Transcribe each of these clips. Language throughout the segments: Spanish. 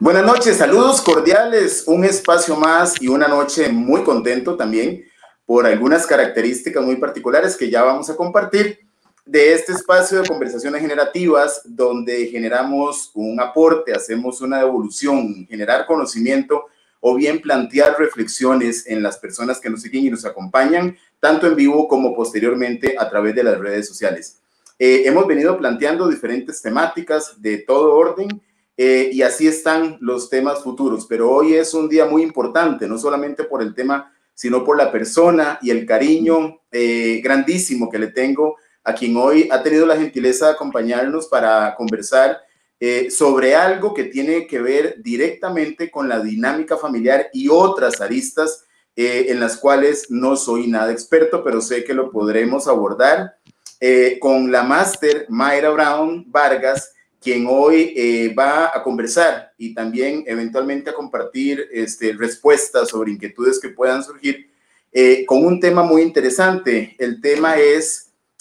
Buenas noches, saludos cordiales, un espacio más y una noche muy contento también por algunas características muy particulares que ya vamos a compartir de este espacio de conversaciones generativas donde generamos un aporte, hacemos una devolución, generar conocimiento o bien plantear reflexiones en las personas que nos siguen y nos acompañan, tanto en vivo como posteriormente a través de las redes sociales. Hemos venido planteando diferentes temáticas de todo orden. Y así están los temas futuros, pero hoy es un día muy importante, no solamente por el tema, sino por la persona y el cariño grandísimo que le tengo a quien hoy ha tenido la gentileza de acompañarnos para conversar sobre algo que tiene que ver directamente con la dinámica familiar y otras aristas en las cuales no soy nada experto, pero sé que lo podremos abordar con la máster Mayra Brown Vargas, quien hoy va a conversar y también eventualmente a compartir respuestas sobre inquietudes que puedan surgir con un tema muy interesante. El tema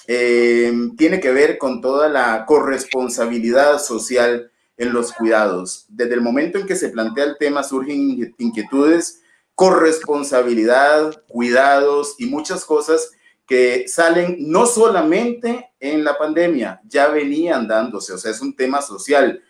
tiene que ver con toda la corresponsabilidad social en los cuidados. Desde el momento en que se plantea el tema surgen inquietudes, corresponsabilidad, cuidados y muchas cosas que salen no solamente en la pandemia, ya venían dándose, o sea, es un tema social.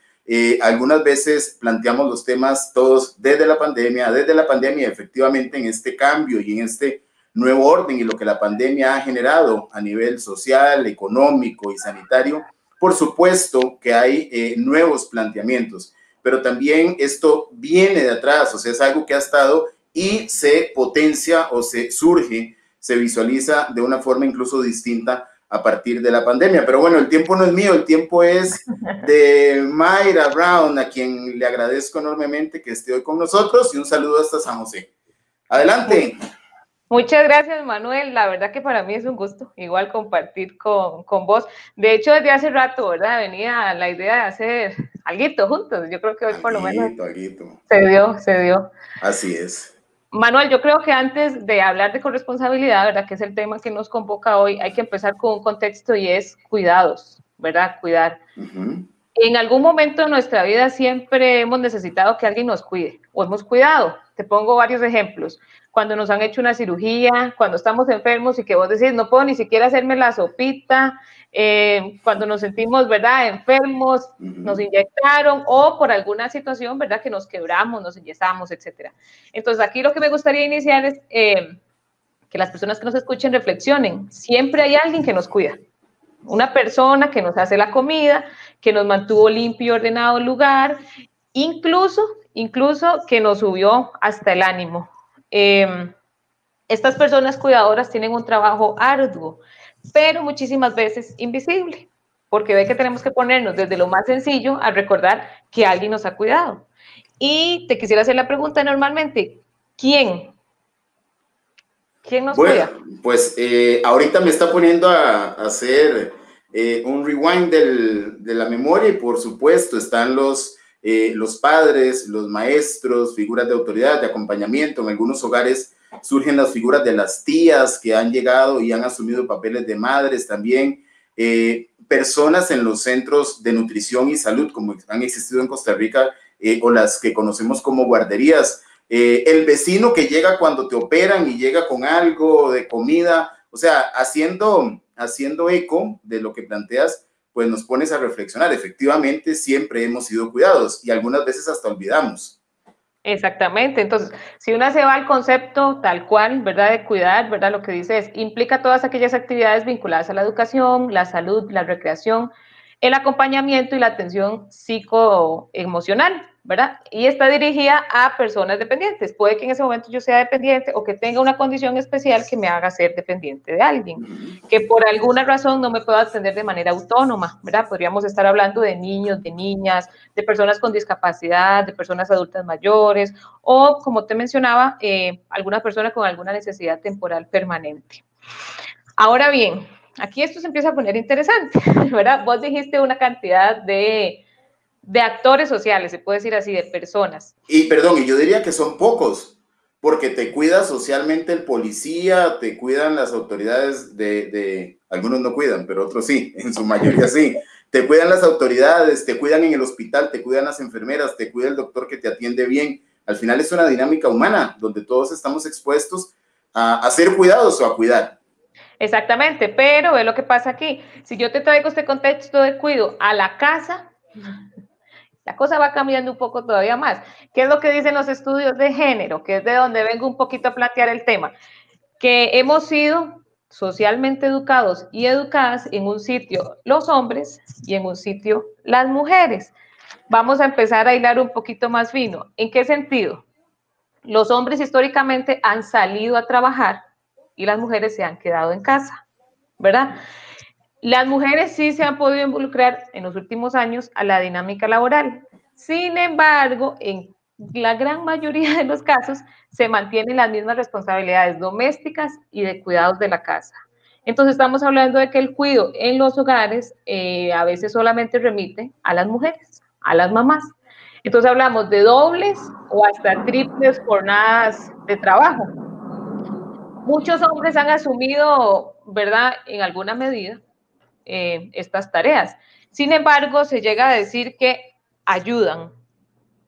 Algunas veces planteamos los temas todos desde la pandemia, efectivamente en este cambio y en este nuevo orden y lo que la pandemia ha generado a nivel social, económico y sanitario. Por supuesto que hay nuevos planteamientos, pero también esto viene de atrás, o sea, es algo que ha estado y se potencia o se surge, se visualiza de una forma incluso distinta a partir de la pandemia. Pero bueno, el tiempo no es mío, el tiempo es de Mayra Brown, a quien le agradezco enormemente que esté hoy con nosotros, y un saludo hasta San José. Adelante. Muchas gracias, Manuel. La verdad que para mí es un gusto igual compartir con vos. De hecho, desde hace rato, ¿verdad? Venía la idea de hacer alguito juntos. Yo creo que hoy por lo menos se dio. Así es. Manuel, yo creo que antes de hablar de corresponsabilidad, ¿verdad? Que es el tema que nos convoca hoy, hay que empezar con un contexto y es cuidados, ¿verdad? Cuidar. En algún momento de nuestra vida siempre hemos necesitado que alguien nos cuide o hemos cuidado. Te pongo varios ejemplos. Cuando nos han hecho una cirugía, cuando estamos enfermos y que vos decís, no puedo ni siquiera hacerme la sopita, cuando nos sentimos, ¿verdad?, enfermos, nos inyectaron o por alguna situación, ¿verdad?, que nos quebramos, nos enyesamos, etcétera. Entonces, aquí lo que me gustaría iniciar es que las personas que nos escuchen reflexionen. Siempre hay alguien que nos cuida. Una persona que nos hace la comida, que nos mantuvo limpio y ordenado el lugar, incluso que nos subió hasta el ánimo. Estas personas cuidadoras tienen un trabajo arduo, pero muchísimas veces invisible, porque ve que tenemos que ponernos desde lo más sencillo a recordar que alguien nos ha cuidado. Y te quisiera hacer la pregunta normalmente, ¿quién nos cuida? Pues ahorita me está poniendo a hacer un rewind de la memoria y por supuesto están los padres, los maestros, figuras de autoridad, de acompañamiento. En algunos hogares surgen las figuras de las tías que han llegado y han asumido papeles de madres también. Personas en los centros de nutrición y salud, como han existido en Costa Rica, o las que conocemos como guarderías. El vecino que llega cuando te operan y llega con algo de comida, o sea, haciendo eco de lo que planteas, pues nos pones a reflexionar. Efectivamente, siempre hemos sido cuidados y algunas veces hasta olvidamos. Exactamente. Entonces, si uno se va al concepto tal cual, ¿verdad?, de cuidar, ¿verdad?, lo que dice es, implica todas aquellas actividades vinculadas a la educación, la salud, la recreación, el acompañamiento y la atención psicoemocional, ¿verdad? Y está dirigida a personas dependientes. Puede que en ese momento yo sea dependiente o que tenga una condición especial que me haga ser dependiente de alguien, que por alguna razón no me pueda atender de manera autónoma, ¿verdad? Podríamos estar hablando de niños, de niñas, de personas con discapacidad, de personas adultas mayores o, como te mencionaba, alguna persona con alguna necesidad temporal permanente. Ahora bien, aquí esto se empieza a poner interesante, ¿verdad? Vos dijiste una cantidad de actores sociales, se puede decir así, de personas. Y perdón, y yo diría que son pocos, porque te cuida socialmente el policía, te cuidan las autoridades algunos no cuidan, pero otros sí, en su mayoría sí. Te cuidan las autoridades, te cuidan en el hospital, te cuidan las enfermeras, te cuida el doctor que te atiende bien. Al final es una dinámica humana donde todos estamos expuestos a ser cuidados o a cuidar. Exactamente, pero ve lo que pasa aquí. Si yo te traigo este contexto de cuidado a la casa, la cosa va cambiando un poco todavía más. ¿Qué es lo que dicen los estudios de género? Que es de donde vengo un poquito a plantear el tema. Que hemos sido socialmente educados y educadas en un sitio los hombres y en un sitio las mujeres. Vamos a empezar a hilar un poquito más fino. ¿En qué sentido? Los hombres históricamente han salido a trabajar y las mujeres se han quedado en casa, ¿verdad? Las mujeres sí se han podido involucrar en los últimos años a la dinámica laboral. Sin embargo, en la gran mayoría de los casos se mantienen las mismas responsabilidades domésticas y de cuidados de la casa. Entonces estamos hablando de que el cuidado en los hogares a veces solamente remite a las mujeres, a las mamás. Entonces hablamos de dobles o hasta triples jornadas de trabajo. Muchos hombres han asumido, ¿verdad?, en alguna medida, estas tareas. Sin embargo, se llega a decir que ayudan.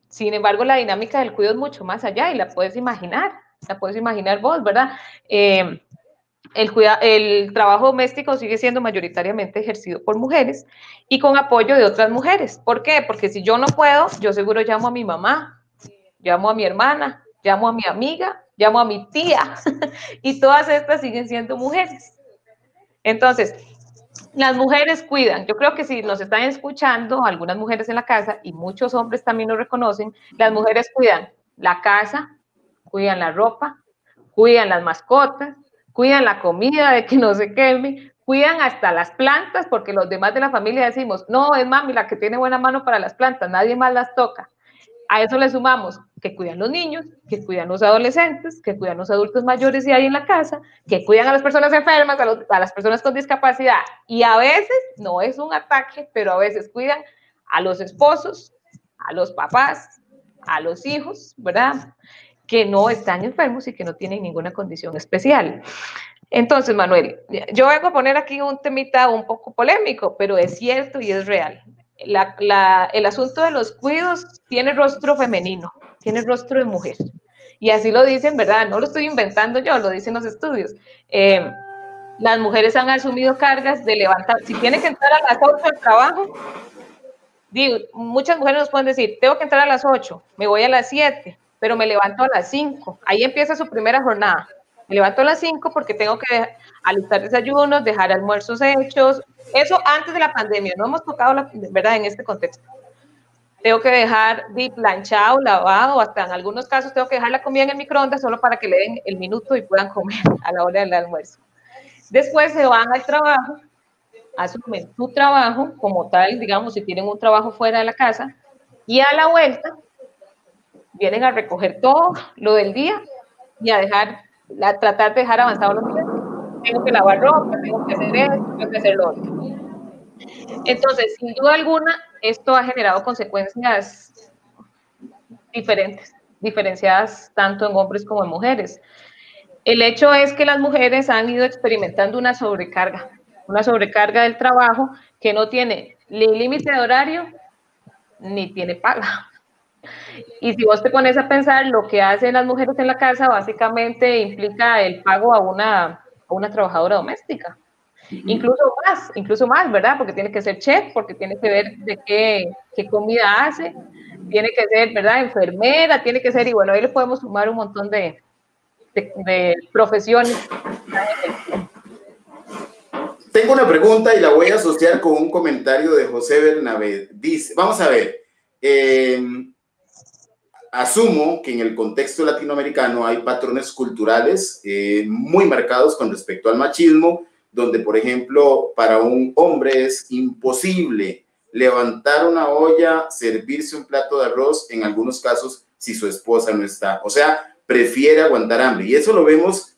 Sin embargo, la dinámica del cuidado es mucho más allá y la puedes imaginar vos, ¿verdad? El trabajo doméstico sigue siendo mayoritariamente ejercido por mujeres y con apoyo de otras mujeres. ¿Por qué? Porque si yo no puedo, yo seguro llamo a mi mamá, llamo a mi hermana, llamo a mi amiga, llamo a mi tía, y todas estas siguen siendo mujeres. Entonces, las mujeres cuidan. Yo creo que si nos están escuchando algunas mujeres en la casa, y muchos hombres también lo reconocen, las mujeres cuidan la casa, cuidan la ropa, cuidan las mascotas, cuidan la comida de que no se queme, cuidan hasta las plantas, porque los demás de la familia decimos, no, es mami la que tiene buena mano para las plantas, nadie más las toca. A eso le sumamos que cuidan los niños, que cuidan los adolescentes, que cuidan los adultos mayores si hay en la casa, que cuidan a las personas enfermas, a las personas con discapacidad. Y a veces, no es un ataque, pero a veces cuidan a los esposos, a los papás, a los hijos, ¿verdad?, que no están enfermos y que no tienen ninguna condición especial. Entonces, Manuel, yo vengo a poner aquí un temita un poco polémico, pero es cierto y es real. El asunto de los cuidados tiene rostro femenino, tiene rostro de mujer. Y así lo dicen, ¿verdad? No lo estoy inventando yo, lo dicen los estudios. Las mujeres han asumido cargas de levantar, si tienen que entrar a las 8 al trabajo, digo, muchas mujeres nos pueden decir, tengo que entrar a las 8, me voy a las 7, pero me levanto a las 5. Ahí empieza su primera jornada. Me levanto a las 5 porque tengo que alistar desayunos, dejar almuerzos hechos. Eso antes de la pandemia, no hemos tocado, ¿verdad?, en este contexto. Tengo que dejar planchado, lavado, hasta en algunos casos tengo que dejar la comida en el microondas solo para que le den el minuto y puedan comer a la hora del almuerzo. Después se van al trabajo, asumen su trabajo como tal, digamos, si tienen un trabajo fuera de la casa, y a la vuelta vienen a recoger todo lo del día y a tratar de dejar avanzado los días. Tengo que lavar ropa, tengo que hacer esto, tengo que hacer lo otro. Entonces, sin duda alguna, esto ha generado consecuencias diferenciadas tanto en hombres como en mujeres. El hecho es que las mujeres han ido experimentando una sobrecarga del trabajo que no tiene ni límite de horario ni tiene paga. Y si vos te pones a pensar, lo que hacen las mujeres en la casa básicamente implica el pago a una trabajadora doméstica. Incluso más, ¿verdad? Porque tiene que ser chef, porque tiene que ver de qué comida hace, tiene que ser, ¿verdad?, enfermera, tiene que ser, y bueno, ahí le podemos sumar un montón de profesiones. Tengo una pregunta y la voy a asociar con un comentario de José Bernabé. Dice, vamos a ver, asumo que en el contexto latinoamericano hay patrones culturales muy marcados con respecto al machismo, donde, por ejemplo, para un hombre es imposible levantar una olla, servirse un plato de arroz, en algunos casos, si su esposa no está. O sea, prefiere aguantar hambre. Y eso lo vemos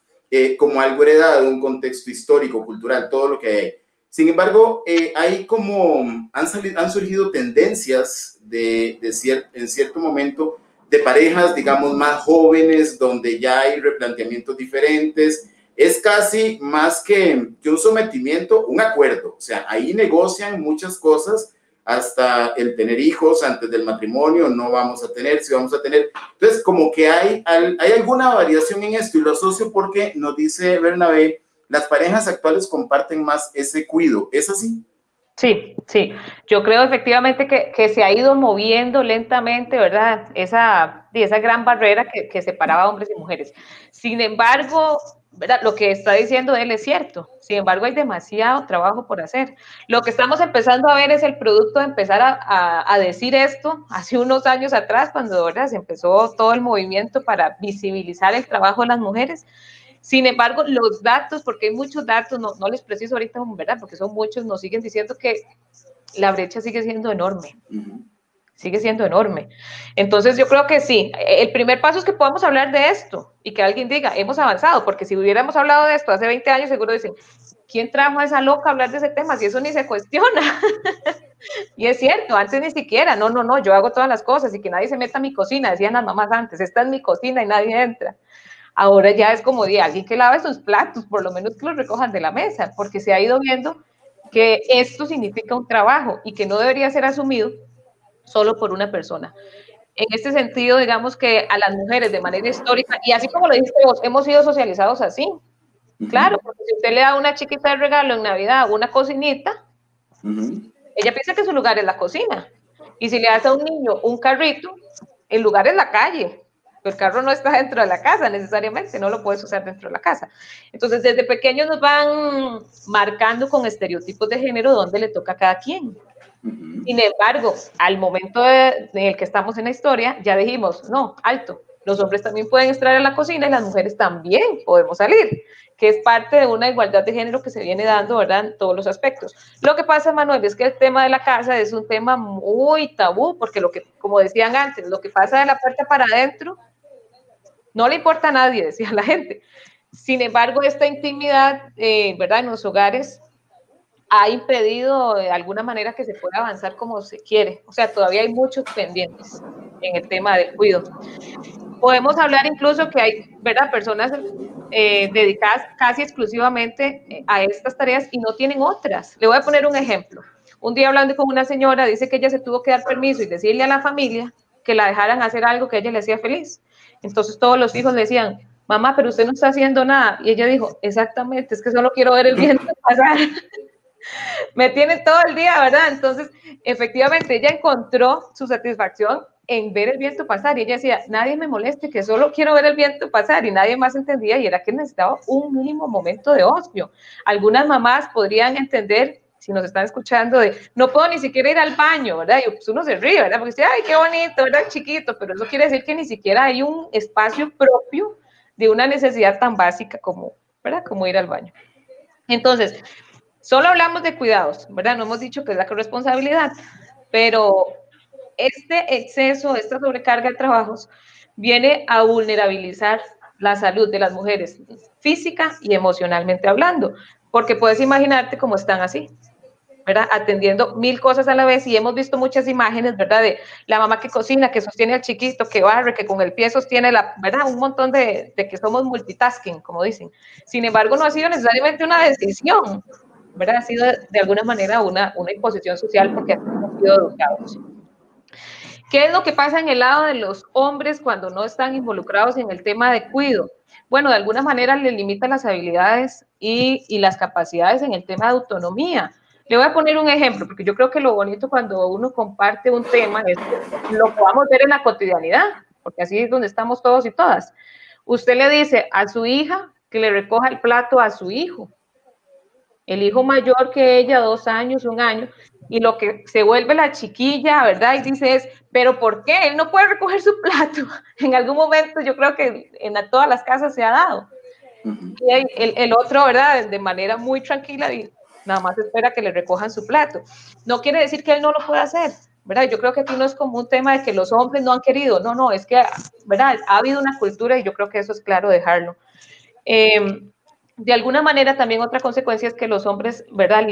como algo heredado de un contexto histórico, cultural, todo lo que hay. Sin embargo, hay como, han surgido tendencias en cierto momento de parejas, digamos, más jóvenes, donde ya hay replanteamientos diferentes, es casi más que un sometimiento, un acuerdo. O sea, ahí negocian muchas cosas, hasta el tener hijos antes del matrimonio, no vamos a tener, si vamos a tener. Entonces, como que hay alguna variación en esto, y lo asocio porque nos dice Bernabé, las parejas actuales comparten más ese cuido. ¿Es así? Sí, sí. Yo creo efectivamente que se ha ido moviendo lentamente, ¿verdad? Esa gran barrera que separaba a hombres y mujeres. Sin embargo, ¿verdad? Lo que está diciendo él es cierto. Sin embargo, hay demasiado trabajo por hacer. Lo que estamos empezando a ver es el producto de empezar a decir esto hace unos años atrás, cuando, ¿verdad?, se empezó todo el movimiento para visibilizar el trabajo de las mujeres. Sin embargo, los datos, porque hay muchos datos, no les preciso ahorita, ¿verdad?, porque son muchos, nos siguen diciendo que la brecha sigue siendo enorme. Sigue siendo enorme. Entonces yo creo que sí, el primer paso es que podamos hablar de esto y que alguien diga, hemos avanzado, porque si hubiéramos hablado de esto hace 20 años, seguro dicen, ¿quién trajo a esa loca a hablar de ese tema? Si eso ni se cuestiona. Y es cierto, antes ni siquiera, no, yo hago todas las cosas y que nadie se meta a mi cocina, decían las mamás antes, esta es mi cocina y nadie entra. Ahora ya es como de alguien que lave sus platos, por lo menos que los recojan de la mesa, porque se ha ido viendo que esto significa un trabajo y que no debería ser asumido solo por una persona. En este sentido, digamos que a las mujeres de manera histórica, y así como lo dijiste vos, hemos sido socializados así. Claro, porque si usted le da a una chiquita de regalo en Navidad una cocinita, ella piensa que su lugar es la cocina. Y si le das a un niño un carrito, el lugar es la calle. El carro no está dentro de la casa necesariamente, no lo puedes usar dentro de la casa. Entonces, desde pequeños nos van marcando con estereotipos de género donde le toca a cada quien. Sin embargo, al momento en el que estamos en la historia, ya dijimos, no, alto, los hombres también pueden estar en la cocina y las mujeres también podemos salir, que es parte de una igualdad de género que se viene dando, ¿verdad?, en todos los aspectos. Lo que pasa, Manuel, es que el tema de la casa es un tema muy tabú, porque lo que, como decían antes, lo que pasa de la puerta para adentro no le importa a nadie, decía la gente. Sin embargo, esta intimidad, ¿verdad?, en los hogares ha impedido de alguna manera que se pueda avanzar como se quiere. O sea, todavía hay muchos pendientes en el tema del cuidado. Podemos hablar incluso que hay, ¿verdad?, personas dedicadas casi exclusivamente a estas tareas y no tienen otras. Le voy a poner un ejemplo. Un día hablando con una señora, dice que ella se tuvo que dar permiso y decirle a la familia que la dejaran hacer algo que a ella le hacía feliz. Entonces todos los hijos le decían, mamá, pero usted no está haciendo nada. Y ella dijo, exactamente, es que solo quiero ver el viento pasar. Me tiene todo el día, ¿verdad? Entonces, efectivamente, ella encontró su satisfacción en ver el viento pasar, y ella decía, nadie me moleste, que solo quiero ver el viento pasar, y nadie más entendía, y era que necesitaba un mínimo momento de ocio. Algunas mamás podrían entender, si nos están escuchando, de, no puedo ni siquiera ir al baño, ¿verdad? Y pues uno se ríe, ¿verdad? Porque dice, ay, qué bonito, ¿verdad? Chiquito, pero eso quiere decir que ni siquiera hay un espacio propio de una necesidad tan básica como, ¿verdad?, como ir al baño. Entonces, solo hablamos de cuidados, ¿verdad? No hemos dicho que es la corresponsabilidad, pero este exceso, esta sobrecarga de trabajos viene a vulnerabilizar la salud de las mujeres, física y emocionalmente hablando, porque puedes imaginarte cómo están así, ¿verdad?, atendiendo 1000 cosas a la vez, y hemos visto muchas imágenes, ¿verdad?, de la mamá que cocina, que sostiene al chiquito, que barre, que con el pie sostiene la, ¿verdad?, un montón de que somos multitasking, como dicen. Sin embargo, no ha sido necesariamente una decisión, ¿verdad?, ha sido de alguna manera una imposición social porque hemos sido educados. ¿Qué es lo que pasa en el lado de los hombres cuando no están involucrados en el tema de cuidado? Bueno, de alguna manera les limita las habilidades y las capacidades en el tema de autonomía. Le voy a poner un ejemplo, porque yo creo que lo bonito cuando uno comparte un tema es que lo podamos ver en la cotidianidad, porque así es donde estamos todos y todas. Usted le dice a su hija que le recoja el plato a su hijo. El hijo mayor que ella, 2 años, 1 año, y lo que se vuelve la chiquilla, ¿verdad? Y dice es, ¿pero por qué? Él no puede recoger su plato. En algún momento yo creo que en todas las casas se ha dado. Y el otro, ¿verdad?, de manera muy tranquila, y nada más espera que le recojan su plato. No quiere decir que él no lo pueda hacer, ¿verdad? Yo creo que aquí no es como un tema de que los hombres no han querido, no, es que, ¿verdad?, ha habido una cultura y yo creo que eso es claro dejarlo. De alguna manera también otra consecuencia es que los hombres, ¿verdad?,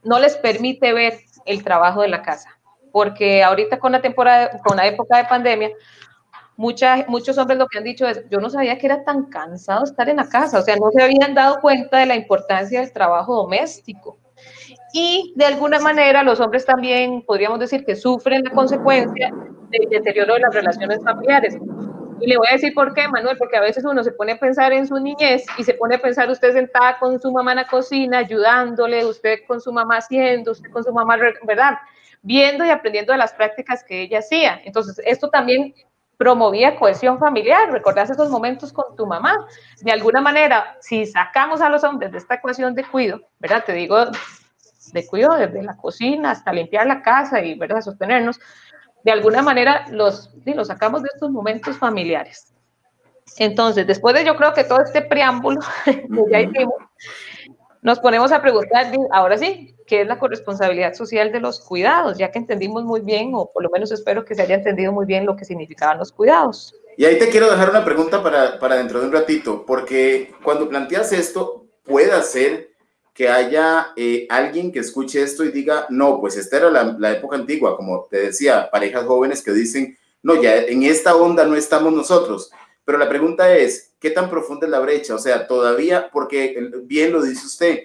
no les permite ver el trabajo de la casa, porque ahorita con la época de pandemia, muchos hombres lo que han dicho es, yo no sabía que era tan cansado estar en la casa, o sea, no se habían dado cuenta de la importancia del trabajo doméstico. Y de alguna manera los hombres también podríamos decir que sufren la consecuencia del deterioro de las relaciones familiares. Y le voy a decir por qué, Manuel, porque a veces uno se pone a pensar en su niñez y se pone a pensar usted sentada con su mamá en la cocina, ayudándole, usted con su mamá haciendo, usted con su mamá, ¿verdad? Viendo y aprendiendo de las prácticas que ella hacía. Entonces, esto también promovía cohesión familiar, recordás esos momentos con tu mamá. De alguna manera, si sacamos a los hombres de esta ecuación de cuido, ¿verdad? Te digo, de cuido desde la cocina hasta limpiar la casa y, ¿verdad?, sostenernos, de alguna manera los sacamos de estos momentos familiares. Entonces, después de yo creo que todo este preámbulo que ya hicimos, nos ponemos a preguntar, ahora sí, ¿qué es la corresponsabilidad social de los cuidados? Ya que entendimos muy bien, o por lo menos espero que se haya entendido muy bien lo que significaban los cuidados. Y ahí te quiero dejar una pregunta para dentro de un ratito, porque cuando planteas esto, puede ser que haya alguien que escuche esto y diga, no, pues esta era la época antigua, como te decía, parejas jóvenes que dicen, no, ya en esta onda no estamos nosotros. Pero la pregunta es, ¿qué tan profunda es la brecha? O sea, todavía, porque bien lo dice usted,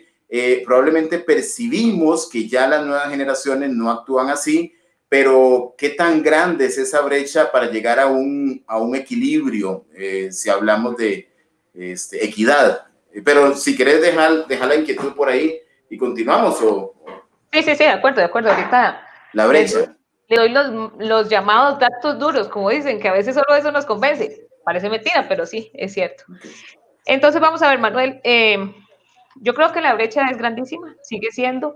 probablemente percibimos que ya las nuevas generaciones no actúan así, pero ¿qué tan grande es esa brecha para llegar a un equilibrio, si hablamos de equidad? Pero si querés dejar la inquietud por ahí y continuamos. Sí, de acuerdo. Ahorita la brecha. Le doy los llamados datos duros, como dicen, que a veces solo eso nos convence. Parece mentira, pero sí, es cierto. Entonces vamos a ver, Manuel, yo creo que la brecha es grandísima, sigue siendo.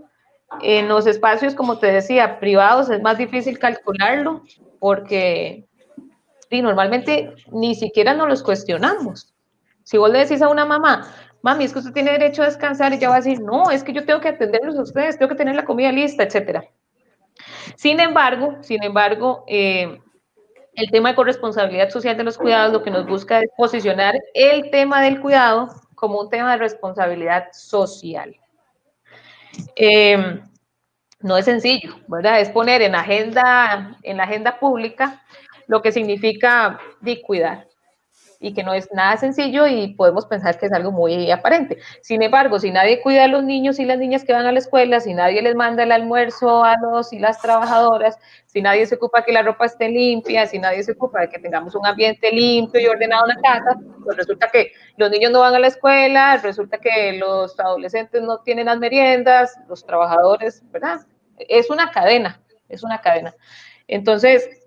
En los espacios, como te decía, privados es más difícil calcularlo porque normalmente ni siquiera nos los cuestionamos. Si vos le decís a una mamá, mami, es que usted tiene derecho a descansar, y ella va a decir, no, es que yo tengo que atenderlos a ustedes, tengo que tener la comida lista, etcétera. Sin embargo, el tema de corresponsabilidad social de los cuidados lo que nos busca es posicionar el tema del cuidado como un tema de responsabilidad social. No es sencillo, ¿verdad? Es poner en la agenda pública lo que significa de cuidar, y que no es nada sencillo y podemos pensar que es algo muy aparente. Sin embargo, si nadie cuida a los niños y las niñas que van a la escuela, si nadie les manda el almuerzo a los y las trabajadoras, si nadie se ocupa que la ropa esté limpia, si nadie se ocupa de que tengamos un ambiente limpio y ordenado en la casa, pues resulta que los niños no van a la escuela, resulta que los adolescentes no tienen las meriendas, los trabajadores, ¿verdad? Es una cadena. Entonces,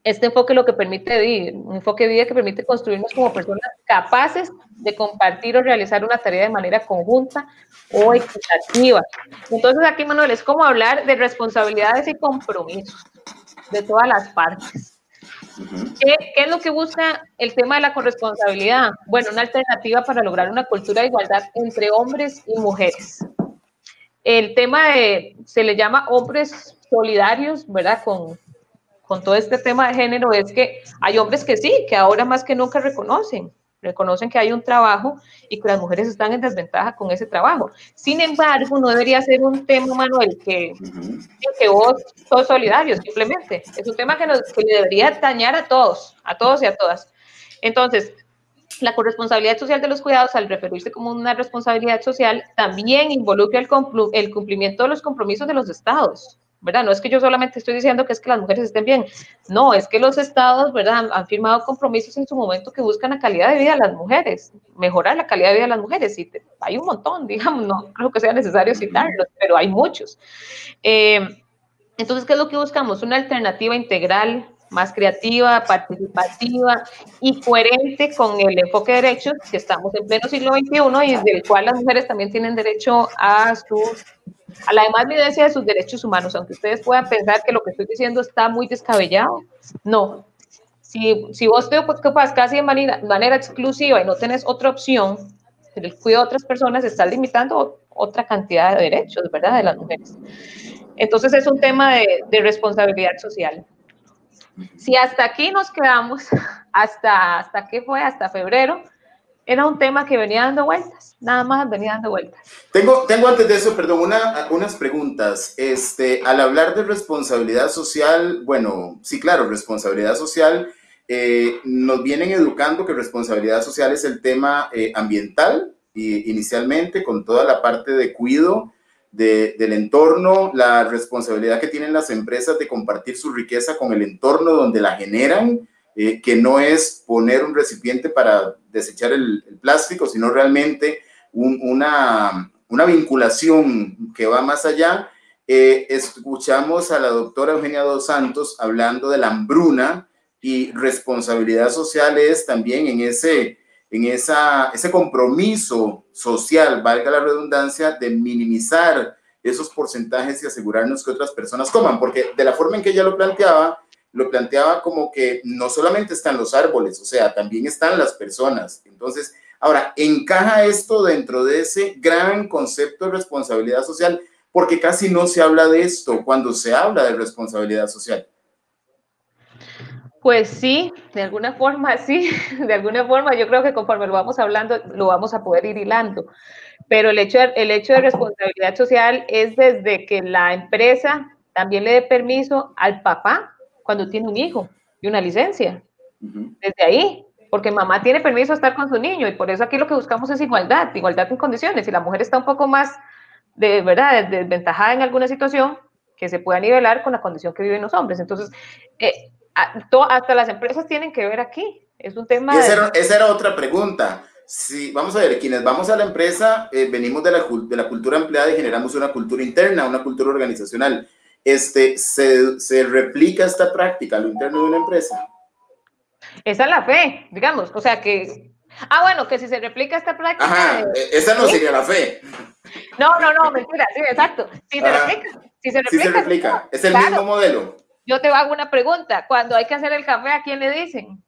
este enfoque lo que permite, un enfoque de vida que permite construirnos como personas capaces de compartir o realizar una tarea de manera conjunta o equitativa. Entonces aquí, Manuel, es como hablar de responsabilidades y compromisos de todas las partes. ¿Qué es lo que busca el tema de la corresponsabilidad? Bueno, una alternativa para lograr una cultura de igualdad entre hombres y mujeres. El tema se le llama hombres solidarios, ¿verdad? Con todo este tema de género, es que hay hombres que sí, que ahora más que nunca reconocen que hay un trabajo y que las mujeres están en desventaja con ese trabajo. Sin embargo, no debería ser un tema, Manuel, que vos sos solidario, simplemente. Es un tema que le debería atañar a todos y a todas. Entonces, la corresponsabilidad social de los cuidados, al referirse como una responsabilidad social, también involucra el cumplimiento de los compromisos de los estados, ¿verdad? No es que yo solamente estoy diciendo que es que las mujeres estén bien, no, es que los estados, ¿verdad?, han firmado compromisos en su momento que buscan la calidad de vida de las mujeres, mejorar la calidad de vida de las mujeres, y hay un montón, digamos, no creo que sea necesario citarlos, pero hay muchos. Entonces, ¿qué es lo que buscamos? Una alternativa integral, más creativa, participativa y coherente con el enfoque de derechos que estamos en pleno siglo XXI y del cual las mujeres también tienen derecho a la demás evidencia de sus derechos humanos, aunque ustedes puedan pensar que lo que estoy diciendo está muy descabellado, no. Si vos te ocupas casi de manera exclusiva y no tenés otra opción, el cuidado de otras personas, estás limitando otra cantidad de derechos, ¿verdad?, de las mujeres. Entonces es un tema de responsabilidad social. Si hasta aquí nos quedamos, hasta febrero, era un tema que venía dando vueltas, nada más venía dando vueltas. Tengo antes de eso, perdón, unas preguntas. Al hablar de responsabilidad social, bueno, sí, claro, responsabilidad social, nos vienen educando que responsabilidad social es el tema ambiental, y inicialmente con toda la parte de cuidado del entorno, la responsabilidad que tienen las empresas de compartir su riqueza con el entorno donde la generan, que no es poner un recipiente para desechar el plástico, sino realmente una vinculación que va más allá. Escuchamos a la doctora Eugenia Dos Santos hablando de la hambruna, y responsabilidad social es también en ese compromiso social, valga la redundancia, de minimizar esos porcentajes y asegurarnos que otras personas coman, porque de la forma en que ella lo planteaba como que no solamente están los árboles, o sea, también están las personas. Entonces, ahora, ¿encaja esto dentro de ese gran concepto de responsabilidad social? Porque casi no se habla de esto cuando se habla de responsabilidad social. Pues sí, de alguna forma sí, de alguna forma yo creo que conforme lo vamos hablando lo vamos a poder ir hilando, pero el hecho de responsabilidad social es desde que la empresa también le dé permiso al papá cuando tiene un hijo y una licencia, desde ahí, porque mamá tiene permiso de estar con su niño y por eso aquí lo que buscamos es igualdad en condiciones. Si la mujer está un poco más desventajada en alguna situación, que se pueda nivelar con la condición que viven los hombres. Entonces, hasta las empresas tienen que ver aquí. Es un tema. Y esa era otra pregunta. Si, vamos a ver, quienes vamos a la empresa, venimos de la cultura empleada y generamos una cultura interna, una cultura organizacional. ¿Se replica esta práctica a lo interno de una empresa? Esa es la fe, digamos. O sea que. Bueno, que si se replica esta práctica. Ajá, esa no sería la fe. No, mentira, sí, exacto. Si se replica. Es el mismo modelo. Yo te hago una pregunta. Cuando hay que hacer el café, ¿a quién le dicen?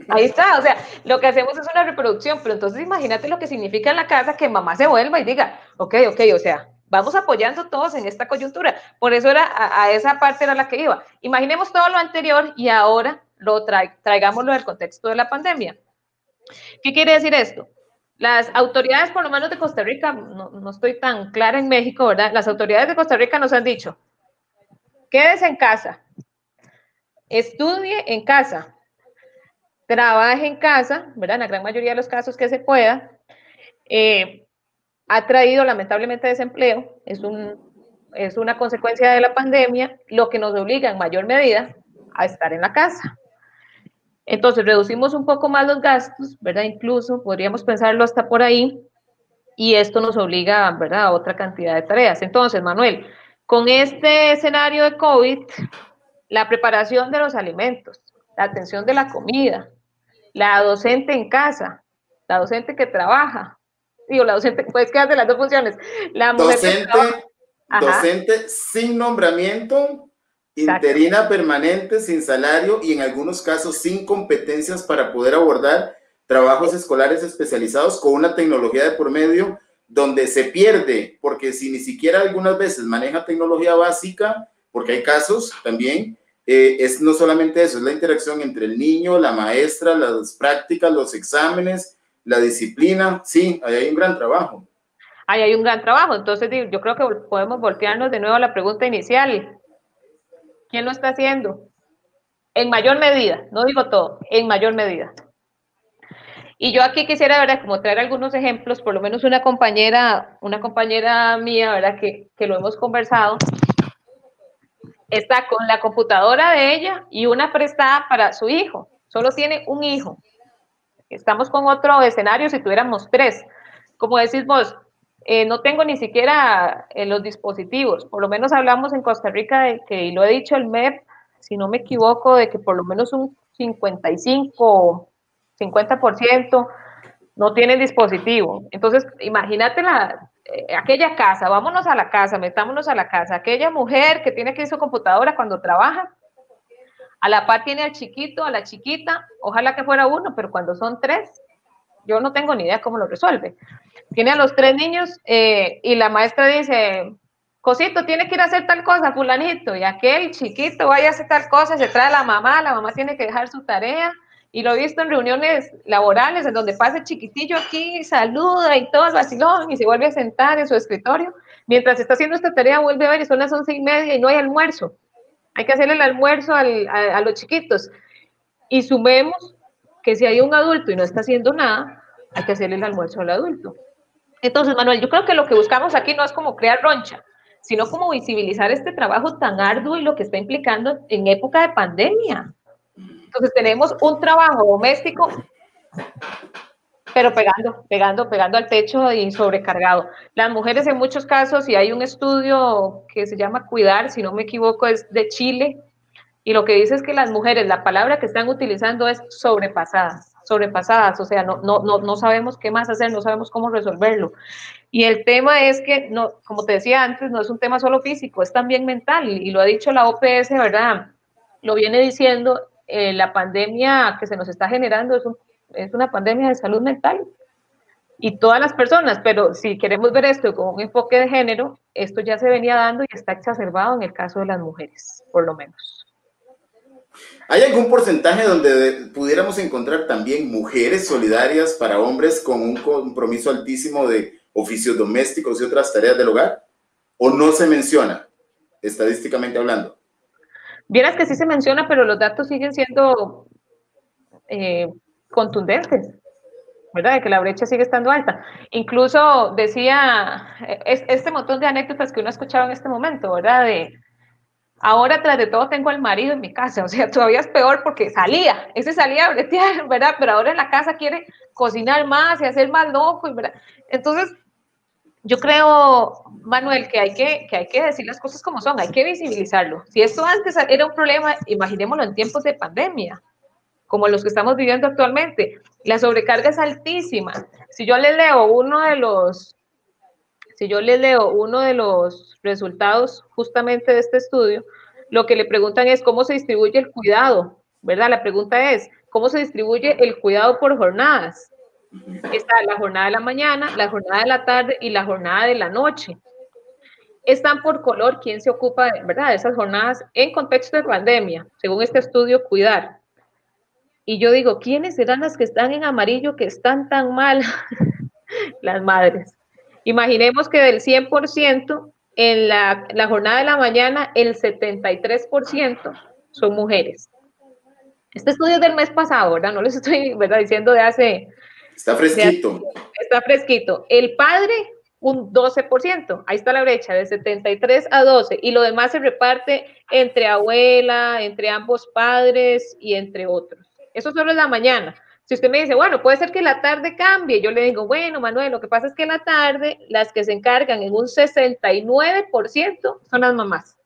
Ahí está, o sea, lo que hacemos es una reproducción, pero entonces imagínate lo que significa en la casa que mamá se vuelva y diga, ok, o sea, vamos apoyando todos en esta coyuntura. Por eso a esa parte era la que iba. Imaginemos todo lo anterior y ahora traigámoslo del contexto de la pandemia. ¿Qué quiere decir esto? Las autoridades, por lo menos de Costa Rica, no estoy tan clara en México, ¿verdad? Las autoridades de Costa Rica nos han dicho, quédese en casa, estudie en casa, trabaje en casa, ¿verdad? En la gran mayoría de los casos que se pueda. Ha traído lamentablemente desempleo, es una consecuencia de la pandemia, lo que nos obliga en mayor medida a estar en la casa. Entonces reducimos un poco más los gastos, ¿verdad? Incluso podríamos pensarlo hasta por ahí, y esto nos obliga, ¿verdad?, a otra cantidad de tareas. Entonces, Manuel, con este escenario de COVID, la preparación de los alimentos, la atención de la comida, la docente en casa, la docente que trabaja, la docente, pues que hace las dos funciones, la mujer docente sin nombramiento, interina permanente, sin salario y en algunos casos sin competencias para poder abordar trabajos escolares especializados con una tecnología de por medio donde se pierde, porque si ni siquiera algunas veces maneja tecnología básica, porque hay casos también, es no solamente eso, es la interacción entre el niño, la maestra, las prácticas, los exámenes, la disciplina. Sí, ahí hay un gran trabajo. Ahí hay un gran trabajo. Entonces, yo creo que podemos voltearnos de nuevo a la pregunta inicial. ¿Quién lo está haciendo? En mayor medida, no digo todo, en mayor medida. Y yo aquí quisiera, ¿verdad?, como traer algunos ejemplos, por lo menos una compañera mía, ¿verdad?, que lo hemos conversado, está con la computadora de ella y una prestada para su hijo. Solo tiene un hijo. Estamos con otro escenario si tuviéramos 3. Como decís vos, no tengo ni siquiera los dispositivos. Por lo menos hablamos en Costa Rica de que, y lo he dicho el MEP, si no me equivoco, de que por lo menos un 55, 50% no tienen dispositivo. Entonces, imagínate aquella casa, vámonos a la casa, metámonos a la casa, aquella mujer que tiene que ir su computadora cuando trabaja, a la par tiene al chiquito, a la chiquita, ojalá que fuera uno, pero cuando son 3, yo no tengo ni idea cómo lo resuelve. Tiene a los 3 niños y la maestra dice, Cosito, tiene que ir a hacer tal cosa, fulanito, y aquel chiquito vaya a hacer tal cosa, se trae a la mamá tiene que dejar su tarea, y lo he visto en reuniones laborales en donde pasa el chiquitillo aquí, saluda y todo el vacilón, y se vuelve a sentar en su escritorio, mientras está haciendo esta tarea vuelve a ver y son las 11:30 y no hay almuerzo. hay que hacerle el almuerzo a los chiquitos. Y sumemos que si hay un adulto y no está haciendo nada, hay que hacerle el almuerzo al adulto. Entonces, Manuel, yo creo que lo que buscamos aquí no es como crear roncha, sino como visibilizar este trabajo tan arduo y lo que está implicando en época de pandemia. Entonces, tenemos un trabajo doméstico, pero pegando al techo y sobrecargado. Las mujeres en muchos casos, y hay un estudio que se llama Cuidar, si no me equivoco, es de Chile, y lo que dice es que las mujeres, la palabra que están utilizando es sobrepasadas, o sea, no sabemos qué más hacer, no sabemos cómo resolverlo. Y el tema es que, no, como te decía antes, no es un tema solo físico, es también mental, y lo ha dicho la OPS, ¿verdad? Lo viene diciendo, la pandemia que se nos está generando es una pandemia de salud mental. Y todas las personas, pero si queremos ver esto con un enfoque de género, esto ya se venía dando y está exacerbado en el caso de las mujeres, por lo menos. ¿Hay algún porcentaje donde pudiéramos encontrar también mujeres solidarias para hombres con un compromiso altísimo de oficios domésticos y otras tareas del hogar? ¿O no se menciona, estadísticamente hablando? Vieras que sí se menciona, pero los datos siguen siendo contundentes, ¿verdad? De que la brecha sigue estando alta. Incluso decía, este montón de anécdotas que uno ha escuchado en este momento, ¿verdad? De, ahora tras de todo tengo al marido en mi casa, o sea, todavía es peor porque ese salía a bretear, ¿verdad? Pero ahora en la casa quiere cocinar más y hacer más loco, ¿verdad? Entonces, yo creo, Manuel, que hay que decir las cosas como son, hay que visibilizarlo. Si esto antes era un problema, imaginémoslo en tiempos de pandemia, como los que estamos viviendo actualmente. La sobrecarga es altísima. Si yo les leo uno de los resultados justamente de este estudio, lo que le preguntan es cómo se distribuye el cuidado, ¿verdad? La pregunta es, ¿cómo se distribuye el cuidado por jornadas? Está la jornada de la mañana, la jornada de la tarde y la jornada de la noche. Están por color quién se ocupa, ¿verdad?, de esas jornadas en contexto de pandemia, según este estudio Cuidar. Y yo digo, ¿quiénes serán las que están en amarillo que están tan mal? Las madres. Imaginemos que del 100%, en la jornada de la mañana, el 73% son mujeres. Este estudio es del mes pasado, ¿verdad? No les estoy, ¿verdad?, diciendo de hace... Está fresquito. Está fresquito. El padre, un 12%. Ahí está la brecha, de 73 a 12. Y lo demás se reparte entre abuela, entre ambos padres y entre otros. Eso solo es la mañana. Si usted me dice, bueno, puede ser que la tarde cambie, yo le digo, bueno, Manuel, lo que pasa es que la tarde las que se encargan en un 69% son las mamás.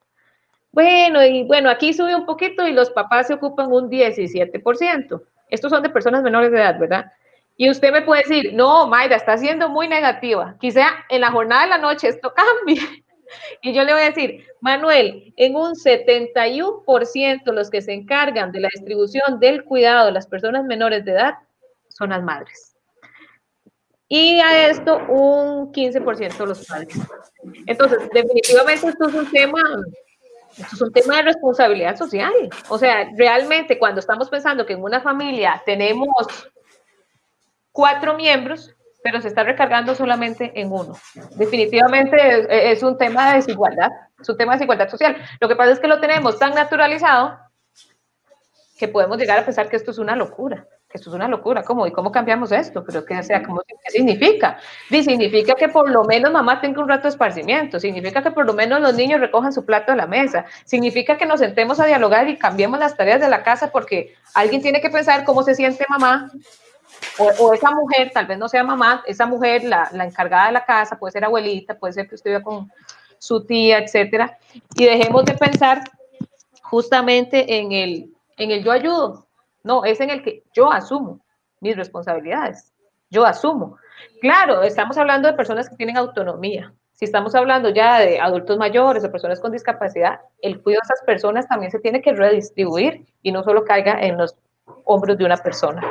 Bueno, y bueno, aquí sube un poquito y los papás se ocupan un 17%. Estos son de personas menores de edad, ¿verdad? Y usted me puede decir, no, Mayra, está siendo muy negativa. Quizá en la jornada de la noche esto cambie. Y yo le voy a decir, Manuel, en un 71% los que se encargan de la distribución del cuidado de las personas menores de edad son las madres. Y a esto un 15% los padres. Entonces, definitivamente esto es un tema de responsabilidad social. O sea, realmente cuando estamos pensando que en una familia tenemos 4 miembros, pero se está recargando solamente en uno. Definitivamente es un tema de desigualdad, es un tema de desigualdad social. Lo que pasa es que lo tenemos tan naturalizado que podemos llegar a pensar que esto es una locura. ¿Cómo? ¿Y cómo cambiamos esto? Pero que, o sea, ¿qué significa? Significa que por lo menos mamá tenga un rato de esparcimiento, significa que por lo menos los niños recojan su plato de la mesa, significa que nos sentemos a dialogar y cambiemos las tareas de la casa porque alguien tiene que pensar cómo se siente mamá o esa mujer, tal vez no sea mamá, esa mujer, la encargada de la casa, puede ser abuelita, puede ser que usted viva con su tía, etcétera, y dejemos de pensar justamente en el yo ayudo. No, es en el que yo asumo mis responsabilidades. Yo asumo. Claro, estamos hablando de personas que tienen autonomía. Si estamos hablando ya de adultos mayores o personas con discapacidad, el cuidado de esas personas también se tiene que redistribuir y no solo caiga en los hombros de una persona.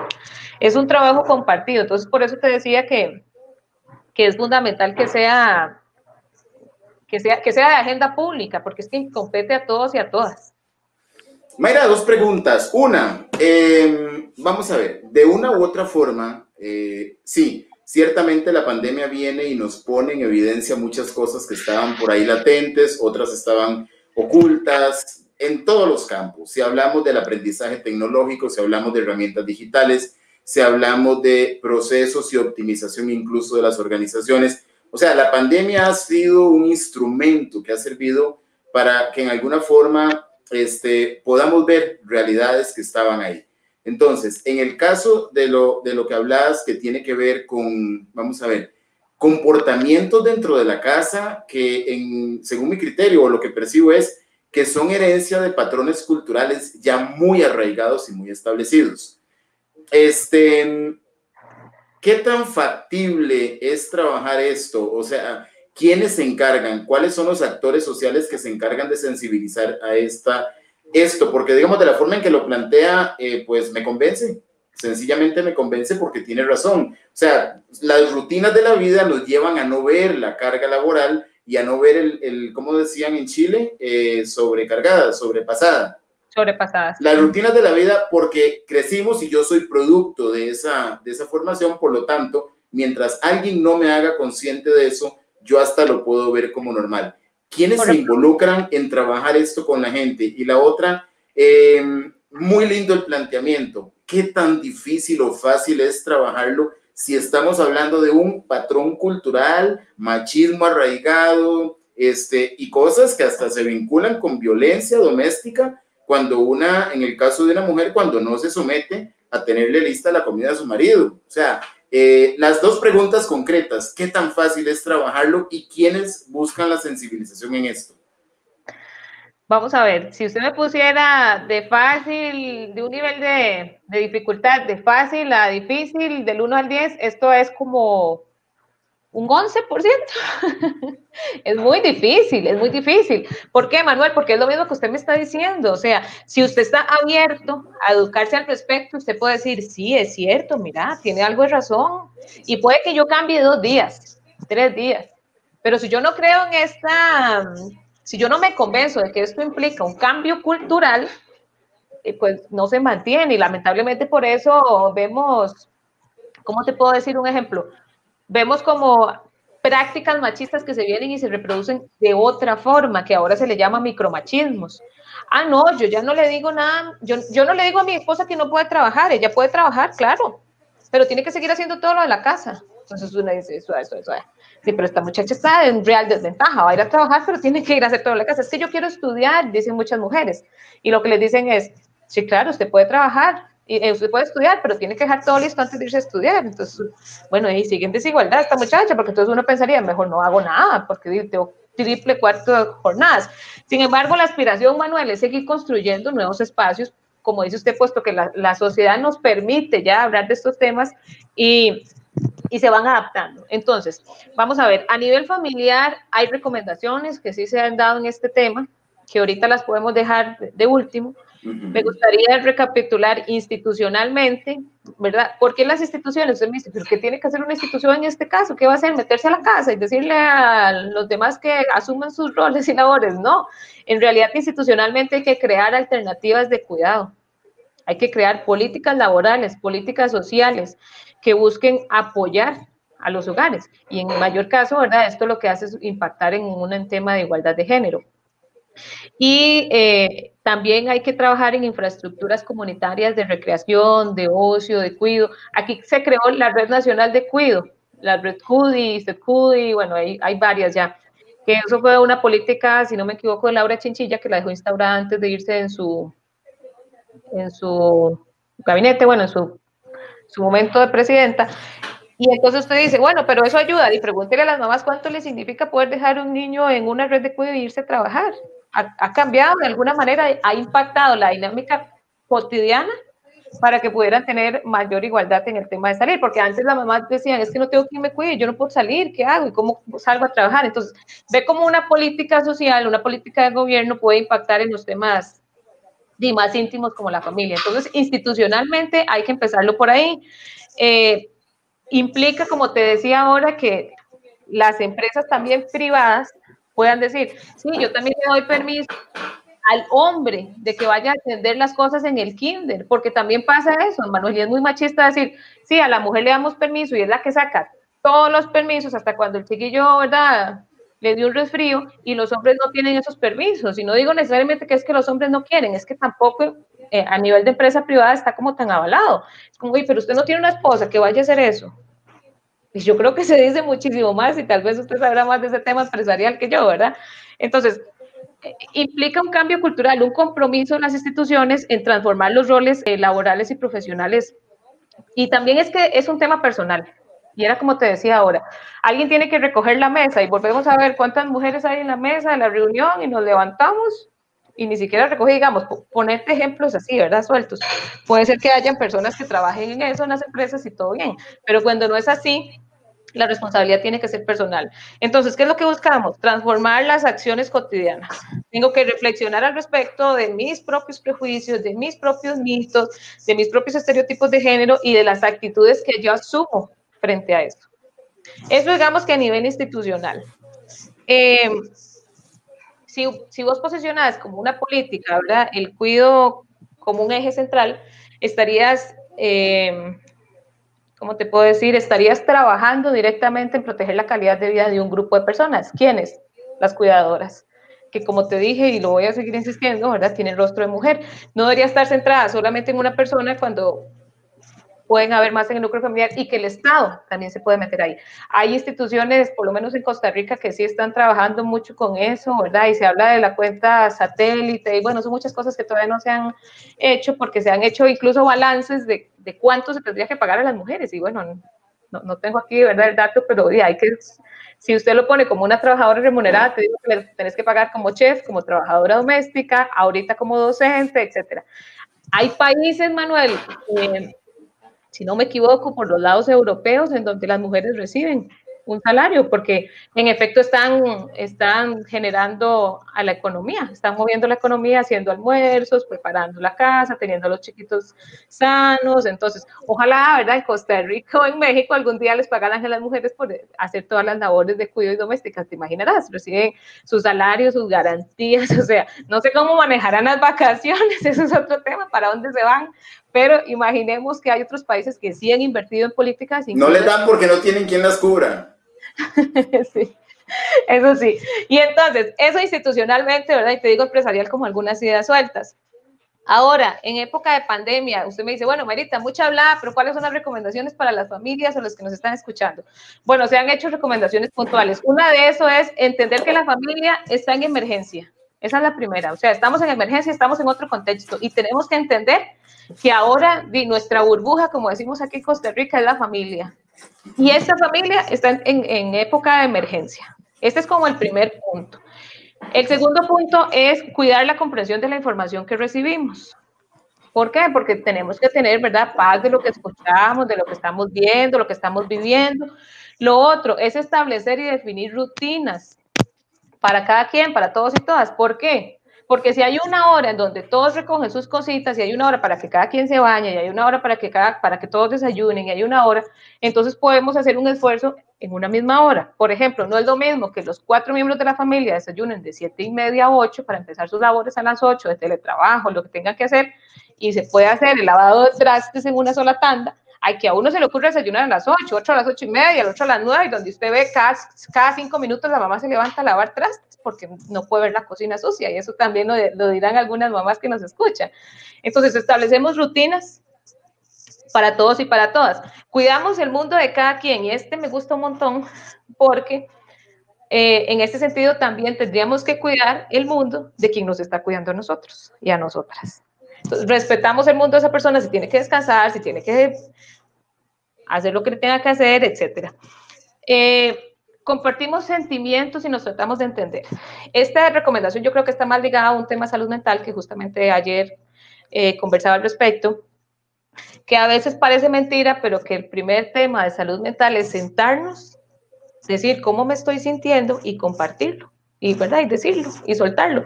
Es un trabajo compartido. Entonces, por eso te decía que es fundamental que sea de agenda pública, porque es que compete a todos y a todas. Mayra, 2 preguntas. Una, vamos a ver, de una u otra forma, sí, ciertamente la pandemia viene y nos pone en evidencia muchas cosas que estaban por ahí latentes, otras estaban ocultas, en todos los campos. Si hablamos del aprendizaje tecnológico, si hablamos de herramientas digitales, si hablamos de procesos y optimización incluso de las organizaciones. O sea, la pandemia ha sido un instrumento que ha servido para que en alguna forma podamos ver realidades que estaban ahí. Entonces, en el caso de lo que hablabas, que tiene que ver con, vamos a ver, comportamientos dentro de la casa que, según mi criterio o lo que percibo, es que son herencia de patrones culturales ya muy arraigados y muy establecidos. ¿Qué tan factible es trabajar esto? O sea, ¿quiénes se encargan? ¿Cuáles son los actores sociales que se encargan de sensibilizar a esto? Porque, digamos, de la forma en que lo plantea, pues me convence. Sencillamente me convence porque tiene razón. O sea, las rutinas de la vida nos llevan a no ver la carga laboral y a no ver como decían en Chile, sobrecargada, sobrepasada. Sobrepasadas. Las rutinas de la vida, porque crecimos y yo soy producto de esa formación, por lo tanto, mientras alguien no me haga consciente de eso, yo hasta lo puedo ver como normal. ¿Quiénes se involucran en trabajar esto con la gente? Y la otra, muy lindo el planteamiento. ¿Qué tan difícil o fácil es trabajarlo si estamos hablando de un patrón cultural, machismo arraigado, y cosas que hasta se vinculan con violencia doméstica, cuando en el caso de una mujer, cuando no se somete a tenerle lista la comida a su marido? O sea, las dos preguntas concretas: ¿qué tan fácil es trabajarlo y quiénes buscan la sensibilización en esto? Vamos a ver, si usted me pusiera de fácil, de un nivel de dificultad, de fácil a difícil, del 1 al 10, esto es como un 11%. Es muy difícil, es muy difícil. ¿Por qué, Manuel? Porque es lo mismo que usted me está diciendo. O sea, si usted está abierto a educarse al respecto, usted puede decir, sí, es cierto, mira, tiene algo de razón. Y puede que yo cambie 2 días, 3 días. Pero si yo no creo en si yo no me convenzo de que esto implica un cambio cultural, pues no se mantiene. Y lamentablemente por eso vemos, ¿cómo te puedo decir un ejemplo? Vemos como prácticas machistas que se vienen y se reproducen de otra forma, que ahora se le llama micromachismos. Ah, no, yo ya no le digo nada, yo no le digo a mi esposa que no puede trabajar, ella puede trabajar, claro, pero tiene que seguir haciendo todo lo de la casa. Entonces uno dice, eso. Sí, pero esta muchacha está en real desventaja, va a ir a trabajar, pero tiene que ir a hacer todo lo de la casa. Es que yo quiero estudiar, dicen muchas mujeres, y lo que les dicen es, sí, claro, usted puede trabajar, y usted puede estudiar, pero tiene que dejar todo listo antes de irse a estudiar. Entonces, bueno, y sigue en desigualdad esta muchacha, porque entonces uno pensaría, mejor no hago nada, porque tengo triple, cuarto jornadas. Sin embargo, la aspiración, Manuel, es seguir construyendo nuevos espacios, como dice usted, puesto que la sociedad nos permite ya hablar de estos temas y se van adaptando. Entonces, vamos a ver, a nivel familiar hay recomendaciones que sí se han dado en este tema, que ahorita las podemos dejar de último. Me gustaría recapitular institucionalmente, ¿verdad? ¿Por qué las instituciones? Usted me dice, ¿pero qué tiene que hacer una institución en este caso? ¿Qué va a hacer? ¿Meterse a la casa y decirle a los demás que asuman sus roles y labores? No, en realidad institucionalmente hay que crear alternativas de cuidado. Hay que crear políticas laborales, políticas sociales que busquen apoyar a los hogares. Y en mayor caso, ¿verdad? Esto lo que hace es impactar en un tema de igualdad de género. Y también hay que trabajar en infraestructuras comunitarias de recreación, de ocio, de cuido. Aquí se creó la Red Nacional de Cuido, la Red CUDI, CECUDI, bueno, hay varias ya. Que eso fue una política, si no me equivoco, de Laura Chinchilla, que la dejó instaurada antes de irse en su gabinete, bueno, en su momento de presidenta. Y entonces usted dice, bueno, pero eso ayuda. Y pregúntele a las mamás cuánto les significa poder dejar un niño en una red de cuidado e irse a trabajar. ¿Ha cambiado de alguna manera? ¿Ha impactado la dinámica cotidiana para que pudieran tener mayor igualdad en el tema de salir? Porque antes las mamás decían, es que no tengo quien me cuide, yo no puedo salir, ¿qué hago? ¿Y cómo salgo a trabajar? Entonces, ve cómo una política social, una política de gobierno puede impactar en los temas más íntimos como la familia. Entonces, institucionalmente hay que empezarlo por ahí. Implica, como te decía ahora, que las empresas también privadas puedan decir, sí, yo también le doy permiso al hombre de que vaya a atender las cosas en el kinder, porque también pasa eso, Manuel, y es muy machista decir, sí, a la mujer le damos permiso y es la que saca todos los permisos hasta cuando el chiquillo, ¿verdad?, le dio un resfrío y los hombres no tienen esos permisos. Y no digo necesariamente que es que los hombres no quieren, es que tampoco a nivel de empresa privada está como tan avalado. Es como, oye, pero usted no tiene una esposa que vaya a hacer eso. Y yo creo que se dice muchísimo más y tal vez usted sabrá más de ese tema empresarial que yo, ¿verdad? Entonces, implica un cambio cultural, un compromiso en las instituciones en transformar los roles laborales y profesionales. Y también es que es un tema personal. Y era como te decía ahora, alguien tiene que recoger la mesa y volvemos a ver cuántas mujeres hay en la mesa de la reunión y nos levantamos y ni siquiera recoge, digamos, ponerte ejemplos así, ¿verdad? Sueltos. Puede ser que hayan personas que trabajen en eso en las empresas y todo bien, pero cuando no es así, la responsabilidad tiene que ser personal. Entonces, ¿qué es lo que buscamos? Transformar las acciones cotidianas. Tengo que reflexionar al respecto de mis propios prejuicios, de mis propios mitos, de mis propios estereotipos de género y de las actitudes que yo asumo frente a esto. Eso digamos que a nivel institucional. Si vos posicionás como una política, ¿verdad? El cuidado como un eje central, estarías... ¿cómo te puedo decir? Estarías trabajando directamente en proteger la calidad de vida de un grupo de personas. ¿Quiénes? Las cuidadoras, que como te dije y lo voy a seguir insistiendo, ¿verdad? Tienen rostro de mujer. No debería estar centrada solamente en una persona cuando pueden haber más en el núcleo familiar y que el Estado también se puede meter ahí. Hay instituciones, por lo menos en Costa Rica, que sí están trabajando mucho con eso, ¿verdad? Y se habla de la cuenta satélite, y bueno, son muchas cosas que todavía no se han hecho, porque se han hecho incluso balances de cuánto se tendría que pagar a las mujeres, y bueno, no tengo aquí, ¿verdad?, el dato, pero hay que, si usted lo pone como una trabajadora remunerada, te digo que le tenés que pagar como chef, como trabajadora doméstica, ahorita como docente, etcétera. Hay países, Manuel, si no me equivoco, por los lados europeos, en donde las mujeres reciben un salario, porque en efecto están generando a la economía, están moviendo la economía, haciendo almuerzos, preparando la casa, teniendo a los chiquitos sanos. Entonces, ojalá, ¿verdad?, en Costa Rica o en México algún día les pagaran a las mujeres por hacer todas las labores de cuidado y domésticas. Te imaginarás, reciben sus salarios, sus garantías, o sea, no sé cómo manejarán las vacaciones, eso es otro tema, para dónde se van, pero imaginemos que hay otros países que sí han invertido en políticas. No les dan porque no tienen quien las cubra. Sí, eso sí. Y entonces, eso institucionalmente, ¿verdad? Y te digo empresarial como algunas ideas sueltas. Ahora, en época de pandemia, usted me dice, bueno, Marita, mucha hablada, pero ¿cuáles son las recomendaciones para las familias o los que nos están escuchando? Bueno, se han hecho recomendaciones puntuales. Una de eso es entender que la familia está en emergencia. Esa es la primera. O sea, estamos en emergencia, estamos en otro contexto y tenemos que entender que ahora nuestra burbuja, como decimos aquí en Costa Rica, es la familia. Y esta familia está en época de emergencia. Este es como el primer punto. El segundo punto es cuidar la comprensión de la información que recibimos. ¿Por qué? Porque tenemos que tener, ¿verdad?, paz de lo que escuchamos, de lo que estamos viendo, lo que estamos viviendo. Lo otro es establecer y definir rutinas para cada quien, para todos y todas. ¿Por qué? Porque si hay una hora en donde todos recogen sus cositas y hay una hora para que cada quien se bañe y hay una hora para que todos desayunen y hay una hora, entonces podemos hacer un esfuerzo en una misma hora. Por ejemplo, no es lo mismo que los 4 miembros de la familia desayunen de 7:30 a 8 para empezar sus labores a las 8 de teletrabajo, lo que tengan que hacer, y se puede hacer el lavado de trastes en una sola tanda. Hay que a uno se le ocurre desayunar a las 8, otro a las 8:30 y al otro a las 9, y donde usted ve cada 5 minutos la mamá se levanta a lavar trastes porque no puede ver la cocina sucia, y eso también lo dirán algunas mamás que nos escuchan. Entonces, establecemos rutinas para todos y para todas. Cuidamos el mundo de cada quien, y me gusta un montón porque en este sentido también tendríamos que cuidar el mundo de quien nos está cuidando a nosotros y a nosotras. Entonces, respetamos el mundo de esa persona, si tiene que descansar, si tiene que hacer lo que le tenga que hacer, etc. Compartimos sentimientos y nos tratamos de entender. Esta recomendación yo creo que está más ligada a un tema de salud mental, que justamente ayer conversaba al respecto, que a veces parece mentira, pero que el primer tema de salud mental es sentarnos, decir cómo me estoy sintiendo y compartirlo, y, ¿verdad?, y decirlo y soltarlo.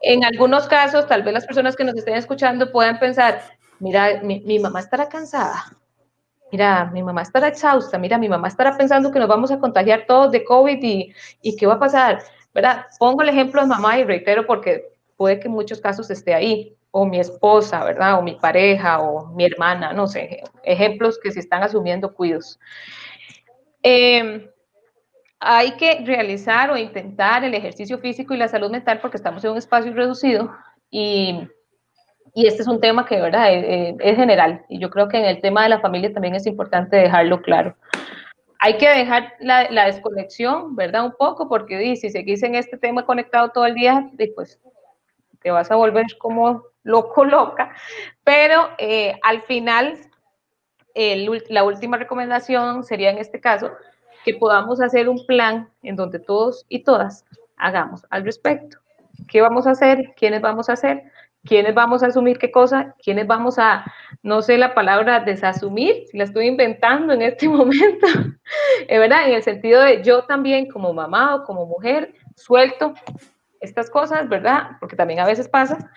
En algunos casos, tal vez las personas que nos estén escuchando puedan pensar, mira, mi mamá estará cansada, mira, mi mamá estará exhausta, mira, mi mamá estará pensando que nos vamos a contagiar todos de COVID y qué va a pasar, ¿verdad? Pongo el ejemplo de mamá y reitero porque puede que en muchos casos esté ahí, o mi esposa, ¿verdad? O mi pareja, o mi hermana, no sé, ejemplos que se están asumiendo cuidados. hay que realizar o intentar el ejercicio físico y la salud mental porque estamos en un espacio reducido y este es un tema que, ¿verdad?, es general y yo creo que en el tema de la familia también es importante dejarlo claro. Hay que dejar la desconexión, ¿verdad?, un poco, porque si seguís en este tema conectado todo el día, pues te vas a volver como loco, loca, pero al final la última recomendación sería en este caso que podamos hacer un plan en donde todos y todas hagamos al respecto. ¿Qué vamos a hacer? ¿Quiénes vamos a hacer? ¿Quiénes vamos a asumir qué cosa? ¿Quiénes vamos a, no sé la palabra desasumir? La estoy inventando en este momento, ¿verdad? En el sentido de yo también como mamá o como mujer suelto estas cosas, ¿verdad? Porque también a veces pasa,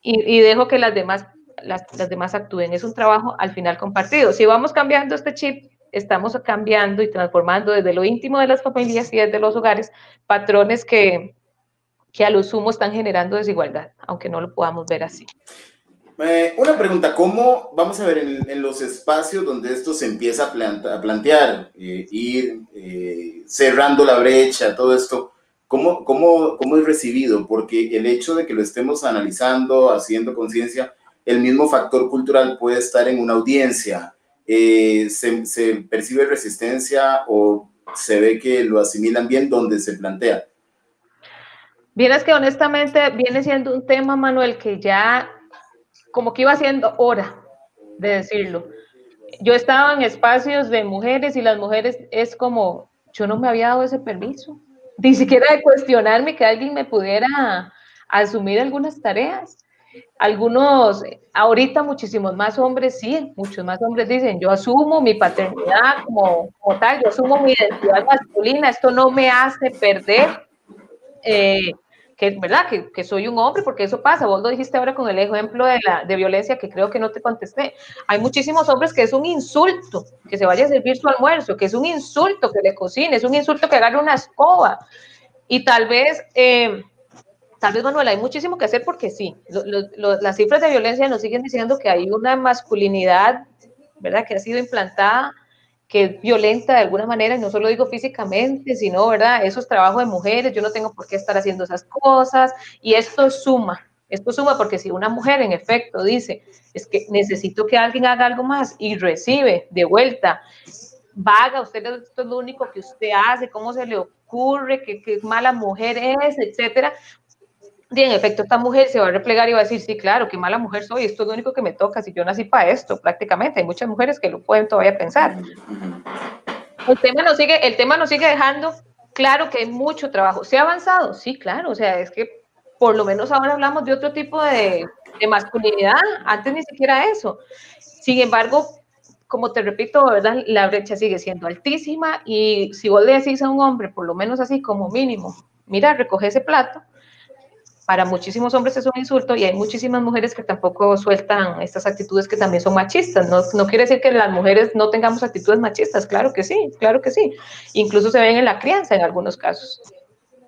y dejo que las demás actúen. Es un trabajo al final compartido. Si vamos cambiando este chip, estamos cambiando y transformando desde lo íntimo de las familias y desde los hogares patrones que a lo sumo están generando desigualdad, aunque no lo podamos ver así. Una pregunta, ¿cómo, vamos a ver, en los espacios donde esto se empieza a plantear, ir cerrando la brecha, todo esto, ¿cómo es recibido? Porque el hecho de que lo estemos analizando, haciendo conciencia, el mismo factor cultural puede estar en una audiencia. ¿Se percibe resistencia o se ve que lo asimilan bien donde se plantea? Vieras que honestamente viene siendo un tema, Manuel, que ya como que iba siendo hora de decirlo. Yo estaba en espacios de mujeres y las mujeres es como, yo no me había dado ese permiso, ni siquiera de cuestionarme que alguien me pudiera asumir algunas tareas. Algunos, ahorita muchísimos más hombres, sí, muchos más hombres dicen, yo asumo mi paternidad como tal, yo asumo mi identidad masculina, esto no me hace perder que es verdad, que soy un hombre, porque eso pasa. Vos lo dijiste ahora con el ejemplo de violencia, que creo que no te contesté. Hay muchísimos hombres que es un insulto que se vaya a servir su almuerzo, que es un insulto que le cocine, es un insulto que agarre una escoba. Y tal vez, Manuel, hay muchísimo que hacer porque sí, las cifras de violencia nos siguen diciendo que hay una masculinidad, ¿verdad?, que ha sido implantada, que es violenta de alguna manera, y no solo digo físicamente, sino, ¿verdad?, esos trabajos de mujeres, yo no tengo por qué estar haciendo esas cosas, y esto suma porque si una mujer en efecto dice, es que necesito que alguien haga algo más, y recibe de vuelta, vaga, usted esto es lo único que usted hace, cómo se le ocurre, qué mala mujer es, etcétera. Y en efecto, esta mujer se va a replegar y va a decir, sí, claro, qué mala mujer soy, esto es lo único que me toca, si yo nací para esto, prácticamente. Hay muchas mujeres que lo pueden todavía pensar. El tema nos sigue dejando claro que hay mucho trabajo. ¿Se ha avanzado? Sí, claro, o sea, es que por lo menos ahora hablamos de otro tipo de masculinidad, antes ni siquiera eso. Sin embargo, como te repito, ¿verdad?, la brecha sigue siendo altísima, y si vos le decís a un hombre, por lo menos así como mínimo, mira, recoge ese plato, para muchísimos hombres es un insulto, y hay muchísimas mujeres que tampoco sueltan estas actitudes que también son machistas. No quiere decir que las mujeres no tengamos actitudes machistas, claro que sí, incluso se ven en la crianza en algunos casos.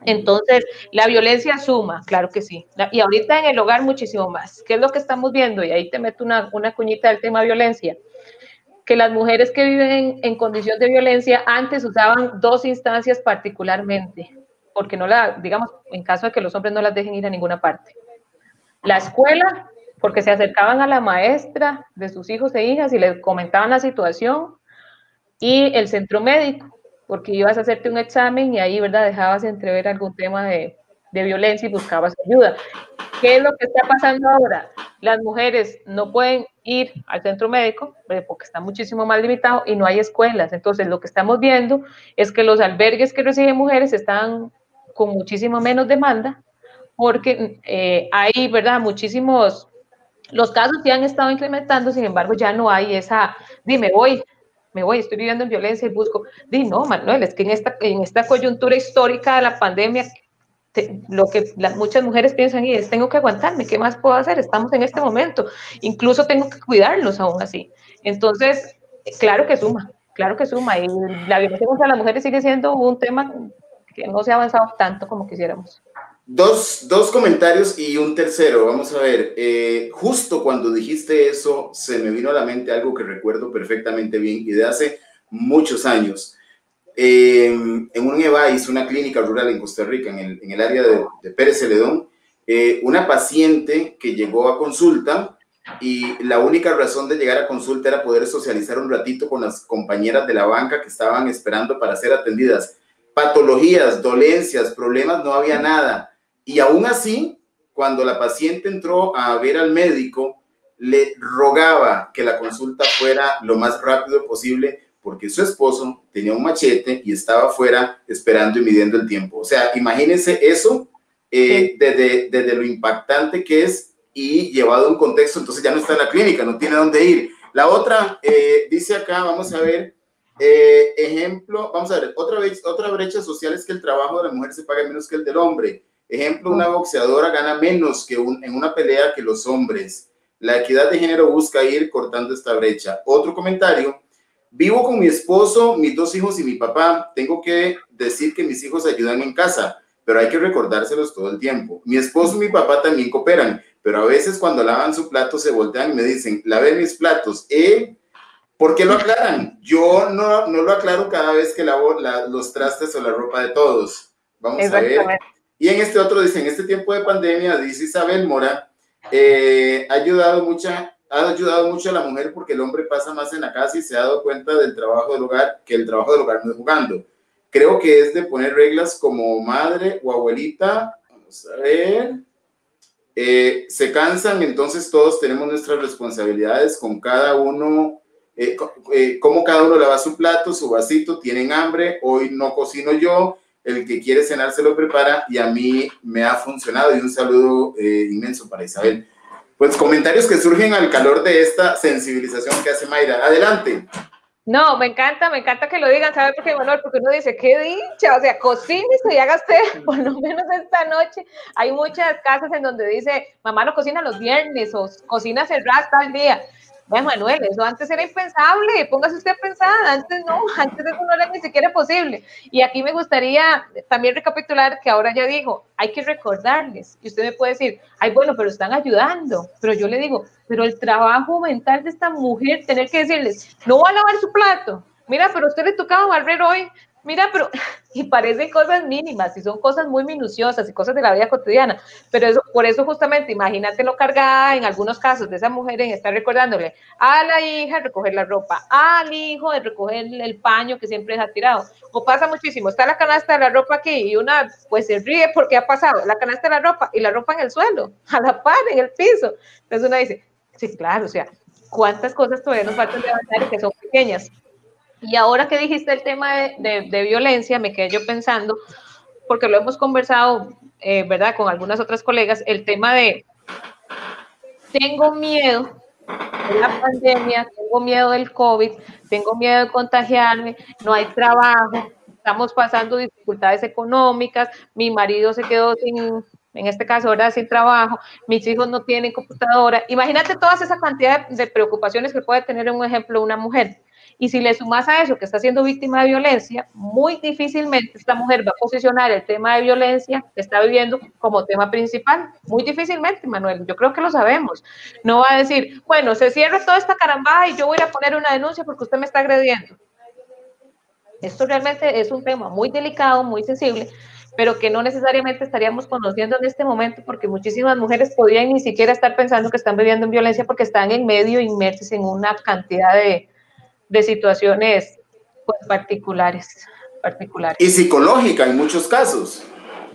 Entonces, la violencia suma, claro que sí, y ahorita en el hogar muchísimo más. ¿Qué es lo que estamos viendo? Y ahí te meto una cuñita del tema violencia, que las mujeres que viven en condición de violencia antes usaban dos instancias particularmente, porque digamos, en caso de que los hombres no las dejen ir a ninguna parte. La escuela, porque se acercaban a la maestra de sus hijos e hijas y les comentaban la situación, y el centro médico, porque ibas a hacerte un examen y ahí, ¿verdad?, dejabas entrever algún tema de violencia y buscabas ayuda. ¿Qué es lo que está pasando ahora? Las mujeres no pueden ir al centro médico porque está muchísimo más limitado y no hay escuelas. Entonces, lo que estamos viendo es que los albergues que reciben mujeres están con muchísimo menos demanda, porque hay, ¿verdad?, muchísimos, los casos sí han estado incrementando, sin embargo, ya no hay esa, me voy, estoy viviendo en violencia y busco. No, Manuel, es que en esta coyuntura histórica de la pandemia, lo que muchas mujeres piensan es, tengo que aguantarme, ¿qué más puedo hacer? Estamos en este momento, incluso tengo que cuidarlos aún así. Entonces, claro que suma, y la violencia contra las mujeres sigue siendo un tema que no se ha avanzado tanto como quisiéramos. Dos comentarios y un tercero. Vamos a ver, justo cuando dijiste eso, se me vino a la mente algo que recuerdo perfectamente bien y de hace muchos años. en un EVAIS, una clínica rural en Costa Rica, en el área de Pérez Celedón, una paciente que llegó a consulta y la única razón de llegar a consulta era poder socializar un ratito con las compañeras de la banca que estaban esperando para ser atendidas. Patologías, dolencias, problemas, no había nada. Y aún así, cuando la paciente entró a ver al médico, le rogaba que la consulta fuera lo más rápido posible porque su esposo tenía un machete y estaba afuera esperando y midiendo el tiempo. O sea, imagínense eso desde lo impactante que es y llevado a un contexto, entonces ya no está en la clínica, no tiene dónde ir. La otra, dice acá, vamos a ver, ejemplo, vamos a ver, otra brecha social es que el trabajo de la mujer se paga menos que el del hombre. Ejemplo, una boxeadora gana menos en una pelea que los hombres. La equidad de género busca ir cortando esta brecha. Otro comentario, vivo con mi esposo, mis 2 hijos y mi papá. Tengo que decir que mis hijos ayudan en casa, pero hay que recordárselos todo el tiempo. Mi esposo y mi papá también cooperan, pero a veces cuando lavan su plato se voltean y me dicen, lavé mis platos. ¿Por qué lo aclaran? Yo no lo aclaro cada vez que lavo los trastes o la ropa de todos. Vamos a ver. Y en este otro dice, en este tiempo de pandemia, dice Isabel Mora, ha ayudado mucho a la mujer porque el hombre pasa más en la casa y se ha dado cuenta del trabajo del hogar, que el trabajo del hogar no es jugando. Creo que es de poner reglas como madre o abuelita. Vamos a ver. Se cansan, entonces todos tenemos nuestras responsabilidades con cada uno, cómo cada uno lava su plato, su vasito, tienen hambre, hoy no cocino yo, el que quiere cenar se lo prepara y a mí me ha funcionado. Y un saludo inmenso para Isabel. Pues comentarios que surgen al calor de esta sensibilización que hace Mayra. Adelante. No, me encanta que lo digan, ¿sabe por qué, Manuel? Porque uno dice, qué dicha, o sea, cocínese y haga usted, por lo menos esta noche. Hay muchas casas en donde dice, mamá no cocina los viernes o cocina cerrada tal día. Bueno, Manuel, eso antes era impensable, póngase usted a pensar, antes no, antes eso no era ni siquiera posible. Y aquí me gustaría también recapitular que ahora ya dijo, hay que recordarles, y usted me puede decir, ay, bueno, pero están ayudando, pero yo le digo, pero el trabajo mental de esta mujer, tener que decirles, no va a lavar su plato, mira, pero a usted le tocaba barrer hoy, mira, pero, y parecen cosas mínimas, y son cosas muy minuciosas y cosas de la vida cotidiana, pero eso, por eso justamente, imagínate lo cargada en algunos casos de esa mujer en estar recordándole a la hija recoger la ropa, al hijo de recoger el paño que siempre deja tirado, o pasa muchísimo, está la canasta de la ropa aquí y una pues se ríe porque ha pasado la canasta de la ropa y la ropa en el suelo, a la par, en el piso, entonces una dice, sí, claro, o sea, cuántas cosas todavía nos faltan de avanzar y que son pequeñas. Y ahora que dijiste el tema de violencia, me quedé yo pensando, porque lo hemos conversado, ¿verdad?, con algunas otras colegas, el tema de, tengo miedo de la pandemia, tengo miedo del COVID, tengo miedo de contagiarme, no hay trabajo, estamos pasando dificultades económicas, mi marido se quedó sin, en este caso ahora sin trabajo, mis hijos no tienen computadora. Imagínate todas esa cantidad de preocupaciones que puede tener, un ejemplo, una mujer. Y si le sumas a eso que está siendo víctima de violencia, muy difícilmente esta mujer va a posicionar el tema de violencia que está viviendo como tema principal. Muy difícilmente, Manuel, yo creo que lo sabemos. No va a decir, bueno, se cierra toda esta carambada y yo voy a poner una denuncia porque usted me está agrediendo. Esto realmente es un tema muy delicado, muy sensible, pero que no necesariamente estaríamos conociendo en este momento porque muchísimas mujeres podrían ni siquiera estar pensando que están viviendo en violencia porque están en medio inmersos en una cantidad de situaciones pues, particulares. Y psicológica en muchos casos.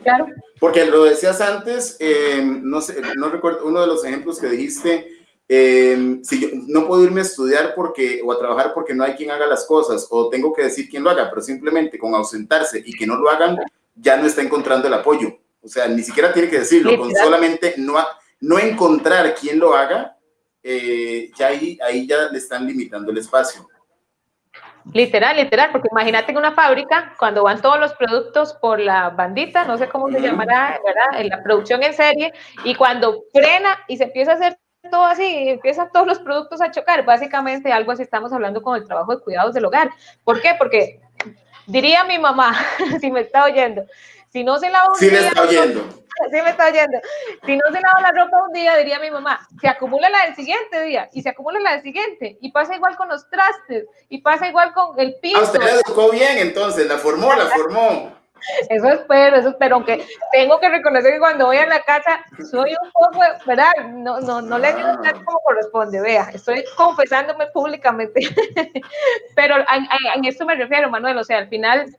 Claro. Porque lo decías antes, no sé, no recuerdo, uno de los ejemplos que dijiste, si yo no puedo irme a estudiar o a trabajar porque no hay quien haga las cosas, o tengo que decir quién lo haga, pero simplemente con ausentarse y que no lo hagan, ya no está encontrando el apoyo. O sea, ni siquiera tiene que decirlo, con solamente no encontrar quién lo haga, ya ahí ya le están limitando el espacio. Literal, porque imagínate en una fábrica, cuando van todos los productos por la bandita, no sé cómo se llamará, ¿verdad? En la producción en serie, y cuando frena y se empieza a hacer todo así, y empiezan todos los productos a chocar, básicamente algo así estamos hablando con el trabajo de cuidados del hogar. ¿Por qué? Porque diría mi mamá, si me está oyendo, si no se lava un día, está oyendo. Sí me está oyendo. Si no se lava la ropa un día, diría mi mamá, se acumula la del siguiente día y se acumula la del siguiente. Y pasa igual con los trastes y pasa igual con el piso. Ah, usted la educó bien, entonces, la formó. Eso espero, aunque tengo que reconocer que cuando voy a la casa soy un poco, ¿verdad? No le ayudo tanto como corresponde, vea, estoy confesándome públicamente. Pero en esto me refiero, Manuel, o sea, al final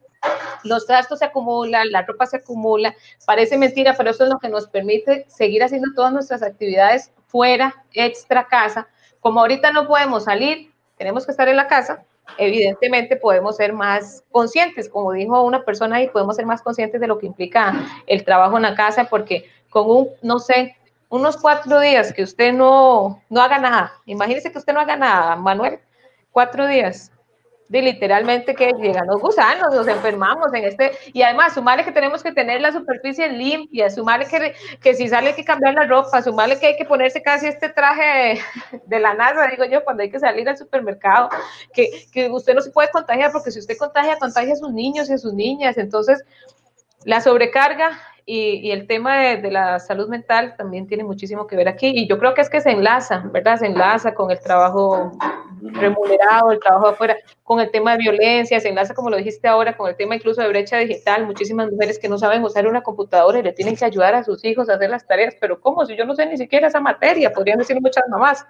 los trastos se acumulan, la ropa se acumula, parece mentira, pero eso es lo que nos permite seguir haciendo todas nuestras actividades fuera, extra casa. Como ahorita no podemos salir, tenemos que estar en la casa, evidentemente podemos ser más conscientes, como dijo una persona ahí, podemos ser más conscientes de lo que implica el trabajo en la casa, porque con no sé, unos 4 días que usted no haga nada, imagínese que usted no haga nada, Manuel, 4 días, de literalmente que llegan los gusanos, nos enfermamos en y además sumarle que tenemos que tener la superficie limpia, sumarle que si sale hay que cambiar la ropa, sumarle que hay que ponerse casi este traje de la NASA, digo yo, cuando hay que salir al supermercado, que usted no se puede contagiar, porque si usted contagia a sus niños y a sus niñas, entonces la sobrecarga y el tema de la salud mental también tiene muchísimo que ver aquí, y yo creo que es que se enlaza, ¿verdad? Se enlaza con el trabajo remunerado, el trabajo afuera, con el tema de violencia, se enlaza, como lo dijiste ahora, con el tema incluso de brecha digital, muchísimas mujeres que no saben usar una computadora y le tienen que ayudar a sus hijos a hacer las tareas, pero ¿cómo? Si yo no sé ni siquiera esa materia, podrían decir muchas mamás.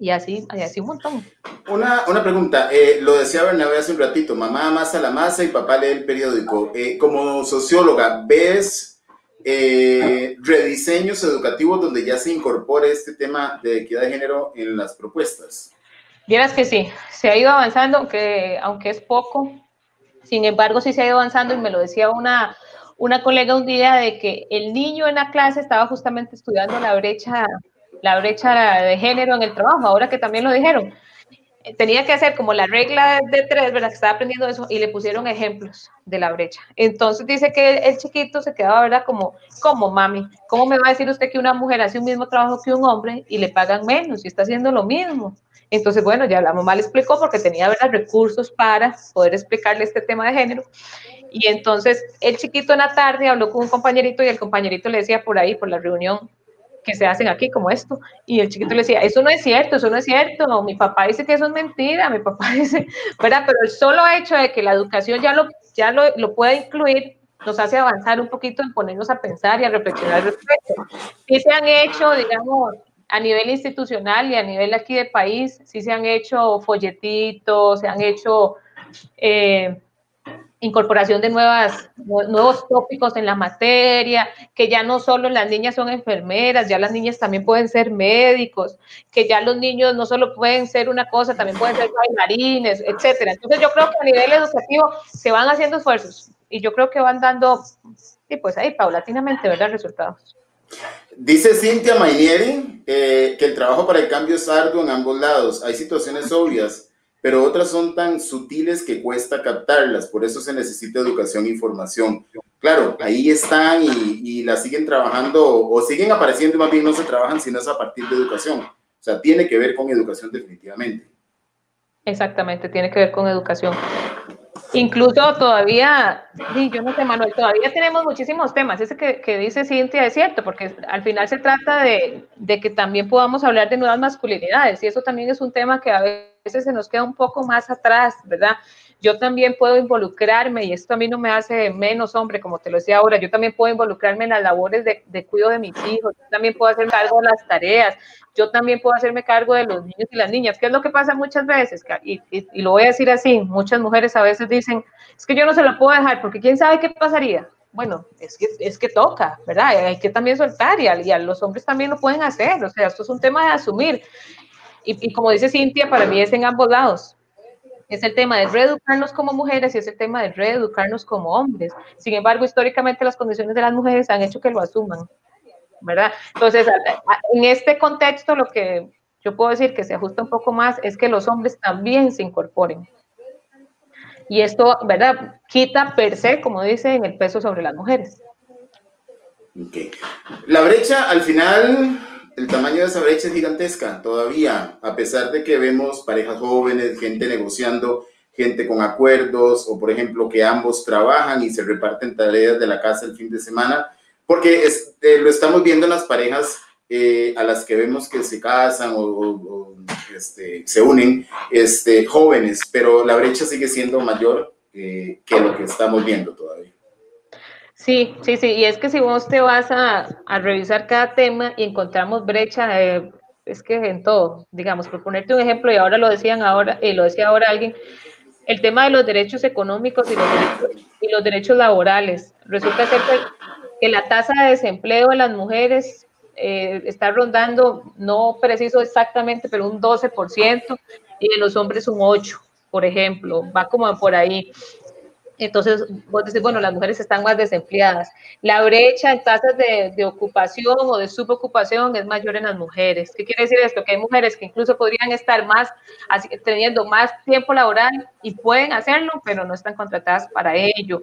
Y así un montón. Una pregunta, lo decía Bernabé hace un ratito, mamá amasa la masa y papá lee el periódico. Como socióloga, ¿ves rediseños educativos donde ya se incorpore este tema de equidad de género en las propuestas? Vieras que sí, se ha ido avanzando, aunque es poco, sin embargo sí se ha ido avanzando, y me lo decía una colega un día, de que el niño en la clase estaba justamente estudiando la brecha de género en el trabajo, ahora que también lo dijeron. Tenía que hacer como la regla de 3, ¿verdad? Que estaba aprendiendo eso, y le pusieron ejemplos de la brecha. Entonces dice que el chiquito se quedaba, ¿verdad? Como mami, ¿cómo me va a decir usted que una mujer hace un mismo trabajo que un hombre y le pagan menos y está haciendo lo mismo? Entonces, bueno, ya la mamá le explicó, porque tenía, ¿verdad?, recursos para poder explicarle este tema de género. Y entonces el chiquito en la tarde habló con un compañerito, y el compañerito le decía por ahí, por la reunión que se hacen aquí, como esto, y el chiquito le decía, eso no es cierto, mi papá dice que eso es mentira, mi papá dice, ¿verdad? Pero el solo hecho de que la educación ya lo pueda incluir, nos hace avanzar un poquito en ponernos a pensar y a reflexionar al respecto. Sí se han hecho, digamos, a nivel institucional y a nivel aquí de país, sí se han hecho folletitos, se han hecho incorporación de nuevos tópicos en la materia, que ya no solo las niñas son enfermeras, ya las niñas también pueden ser médicos, que ya los niños no solo pueden ser una cosa, también pueden ser bailarines, etcétera. Entonces yo creo que a nivel educativo se van haciendo esfuerzos, y yo creo que van dando, y pues ahí paulatinamente, ¿verdad?, resultados. Dice Cintia Mainieri que el trabajo para el cambio es arduo en ambos lados. Hay situaciones obvias, pero otras son tan sutiles que cuesta captarlas. Por eso se necesita educación e información. Claro, ahí están y la siguen trabajando, o siguen apareciendo, más bien no se trabajan, sino es a partir de educación. O sea, tiene que ver con educación definitivamente. Exactamente, tiene que ver con educación. Incluso todavía, yo no sé, Manuel, todavía tenemos muchísimos temas. Ese que dice Cintia es cierto, porque al final se trata de que también podamos hablar de nuevas masculinidades, y eso también es un tema que a veces se nos queda un poco más atrás, ¿verdad? Yo también puedo involucrarme, y esto a mí no me hace menos hombre, como te lo decía ahora, yo también puedo involucrarme en las labores de cuidado de mis hijos, yo también puedo hacerme cargo de las tareas, yo también puedo hacerme cargo de los niños y las niñas. ¿Qué es lo que pasa muchas veces? Y lo voy a decir así, muchas mujeres a veces dicen, es que yo no se la puedo dejar, porque quién sabe qué pasaría. Bueno, es que toca, ¿verdad? Hay que también soltar, y a los hombres también lo pueden hacer, o sea, esto es un tema de asumir. Y como dice Cintia, para mí es en ambos lados. Es el tema de reeducarnos como mujeres y es el tema de reeducarnos como hombres. Sin embargo, históricamente las condiciones de las mujeres han hecho que lo asuman, ¿verdad? Entonces, en este contexto, lo que yo puedo decir que se ajusta un poco más es que los hombres también se incorporen. Y esto, ¿verdad?, quita per se, como dicen, el peso sobre las mujeres. Okay. La brecha, al final, el tamaño de esa brecha es gigantesca todavía, a pesar de que vemos parejas jóvenes, gente negociando, gente con acuerdos, o por ejemplo que ambos trabajan y se reparten tareas de la casa el fin de semana, porque lo estamos viendo en las parejas a las que vemos que se casan o se unen jóvenes, pero la brecha sigue siendo mayor que lo que estamos viendo todavía. Sí, sí, sí, y es que si vos te vas a revisar cada tema y encontramos brecha, es que en todo, digamos, por ponerte un ejemplo, y ahora lo decía ahora alguien, el tema de los derechos económicos y los derechos laborales. Resulta ser que la tasa de desempleo de las mujeres está rondando, no preciso exactamente, pero un 12%, y de los hombres un 8%, por ejemplo, va como por ahí. Entonces, vos decís, bueno, las mujeres están más desempleadas. La brecha en tasas de ocupación o de subocupación es mayor en las mujeres. ¿Qué quiere decir esto? Que hay mujeres que incluso podrían estar teniendo más tiempo laboral y pueden hacerlo, pero no están contratadas para ello.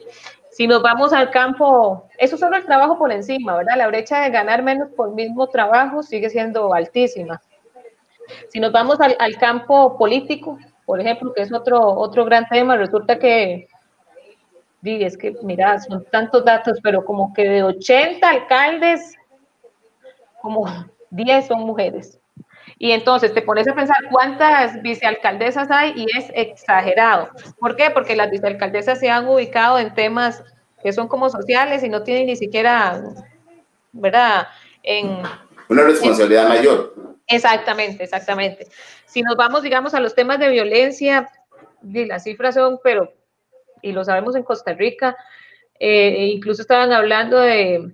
Si nos vamos al campo, eso solo el trabajo por encima, ¿verdad? La brecha de ganar menos por mismo trabajo sigue siendo altísima. Si nos vamos al campo político, por ejemplo, que es otro gran tema, resulta que es que, mira, son tantos datos, pero como que de 80 alcaldes, como 10 son mujeres. Y entonces te pones a pensar cuántas vicealcaldesas hay y es exagerado. ¿Por qué? Porque las vicealcaldesas se han ubicado en temas que son como sociales y no tienen ni siquiera, ¿verdad? Una responsabilidad mayor. Exactamente, exactamente. Si nos vamos, digamos, a los temas de violencia, las cifras son, pero, y lo sabemos en Costa Rica, incluso estaban hablando de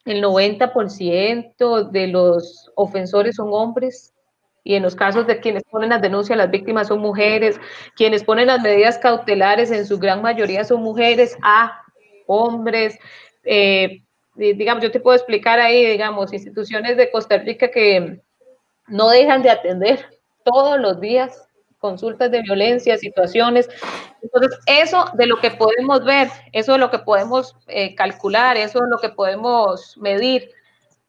el 90% de los ofensores son hombres, y en los casos de quienes ponen las denuncias, las víctimas son mujeres, quienes ponen las medidas cautelares en su gran mayoría son mujeres a hombres. Digamos, yo te puedo explicar ahí, digamos, instituciones de Costa Rica que no dejan de atender todos los días consultas de violencia, situaciones. Entonces, eso de lo que podemos ver, eso de lo que podemos calcular, eso de lo que podemos medir.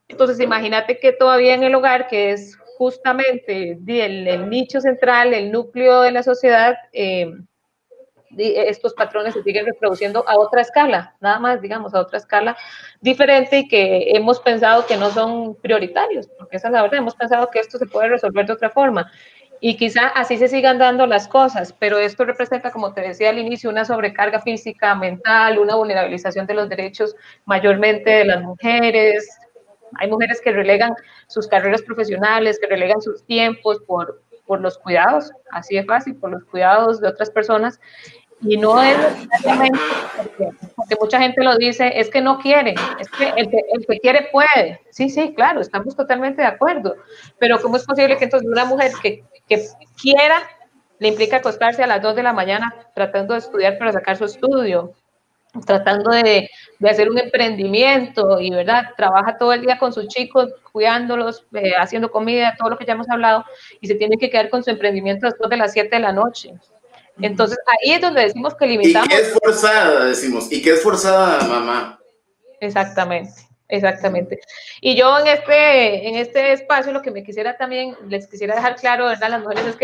Entonces, imagínate que todavía en el hogar, que es justamente el nicho central, el núcleo de la sociedad, estos patrones se siguen reproduciendo a otra escala, nada más, digamos, a otra escala diferente, y que hemos pensado que no son prioritarios, porque esa es la verdad, hemos pensado que esto se puede resolver de otra forma. Y quizá así se sigan dando las cosas, pero esto representa, como te decía al inicio, una sobrecarga física, mental, una vulnerabilización de los derechos mayormente de las mujeres. Hay mujeres que relegan sus carreras profesionales, que relegan sus tiempos por los cuidados, así de fácil, por los cuidados de otras personas. Y no es necesariamente porque mucha gente lo dice, es que no quiere, es que el que quiere puede. Sí, sí, claro, estamos totalmente de acuerdo. Pero ¿cómo es posible que entonces una mujer que quiera le implica acostarse a las 2 de la mañana tratando de estudiar para sacar su estudio, tratando de hacer un emprendimiento y, ¿verdad? Trabaja todo el día con sus chicos, cuidándolos, haciendo comida, todo lo que ya hemos hablado, y se tiene que quedar con su emprendimiento después de las 7 de la noche? Entonces, ahí es donde decimos que limitamos. Y que es forzada, decimos, y que es forzada, mamá. Exactamente, exactamente. Y yo en este espacio lo que me quisiera también, les quisiera dejar claro, ¿verdad? Las mujeres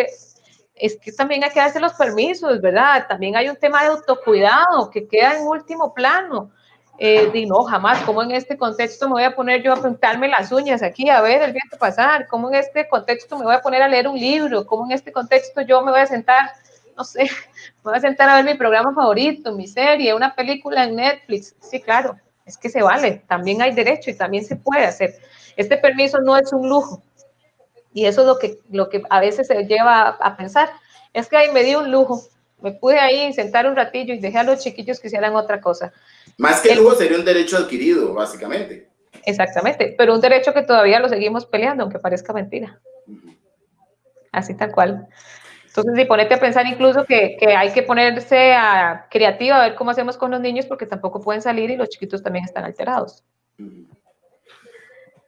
es que también hay que darse los permisos, ¿verdad? También hay un tema de autocuidado que queda en último plano. Y no, jamás, como en este contexto me voy a poner yo a pintarme las uñas aquí, a ver el viento pasar, cómo en este contexto me voy a poner a leer un libro, cómo en este contexto yo me voy a sentar, no sé, me voy a sentar a ver mi programa favorito, mi serie, una película en Netflix. Sí, claro, es que se vale, también hay derecho y también se puede hacer. Este permiso no es un lujo, y eso es lo que a veces se lleva a pensar, es que ahí me di un lujo, me pude ahí sentar un ratillo y dejé a los chiquillos que hicieran otra cosa. Más que lujo sería un derecho adquirido, básicamente. Exactamente, pero un derecho que todavía lo seguimos peleando, aunque parezca mentira. Así tal cual. Entonces, sí, ponete a pensar incluso que hay que ponerse creativa a ver cómo hacemos con los niños, porque tampoco pueden salir y los chiquitos también están alterados.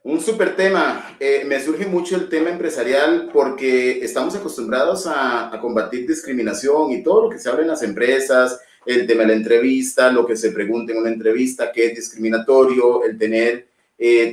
Un súper tema. Me surge mucho el tema empresarial porque estamos acostumbrados a combatir discriminación y todo lo que se habla en las empresas, el tema de la entrevista, lo que se pregunta en una entrevista, qué es discriminatorio, el tener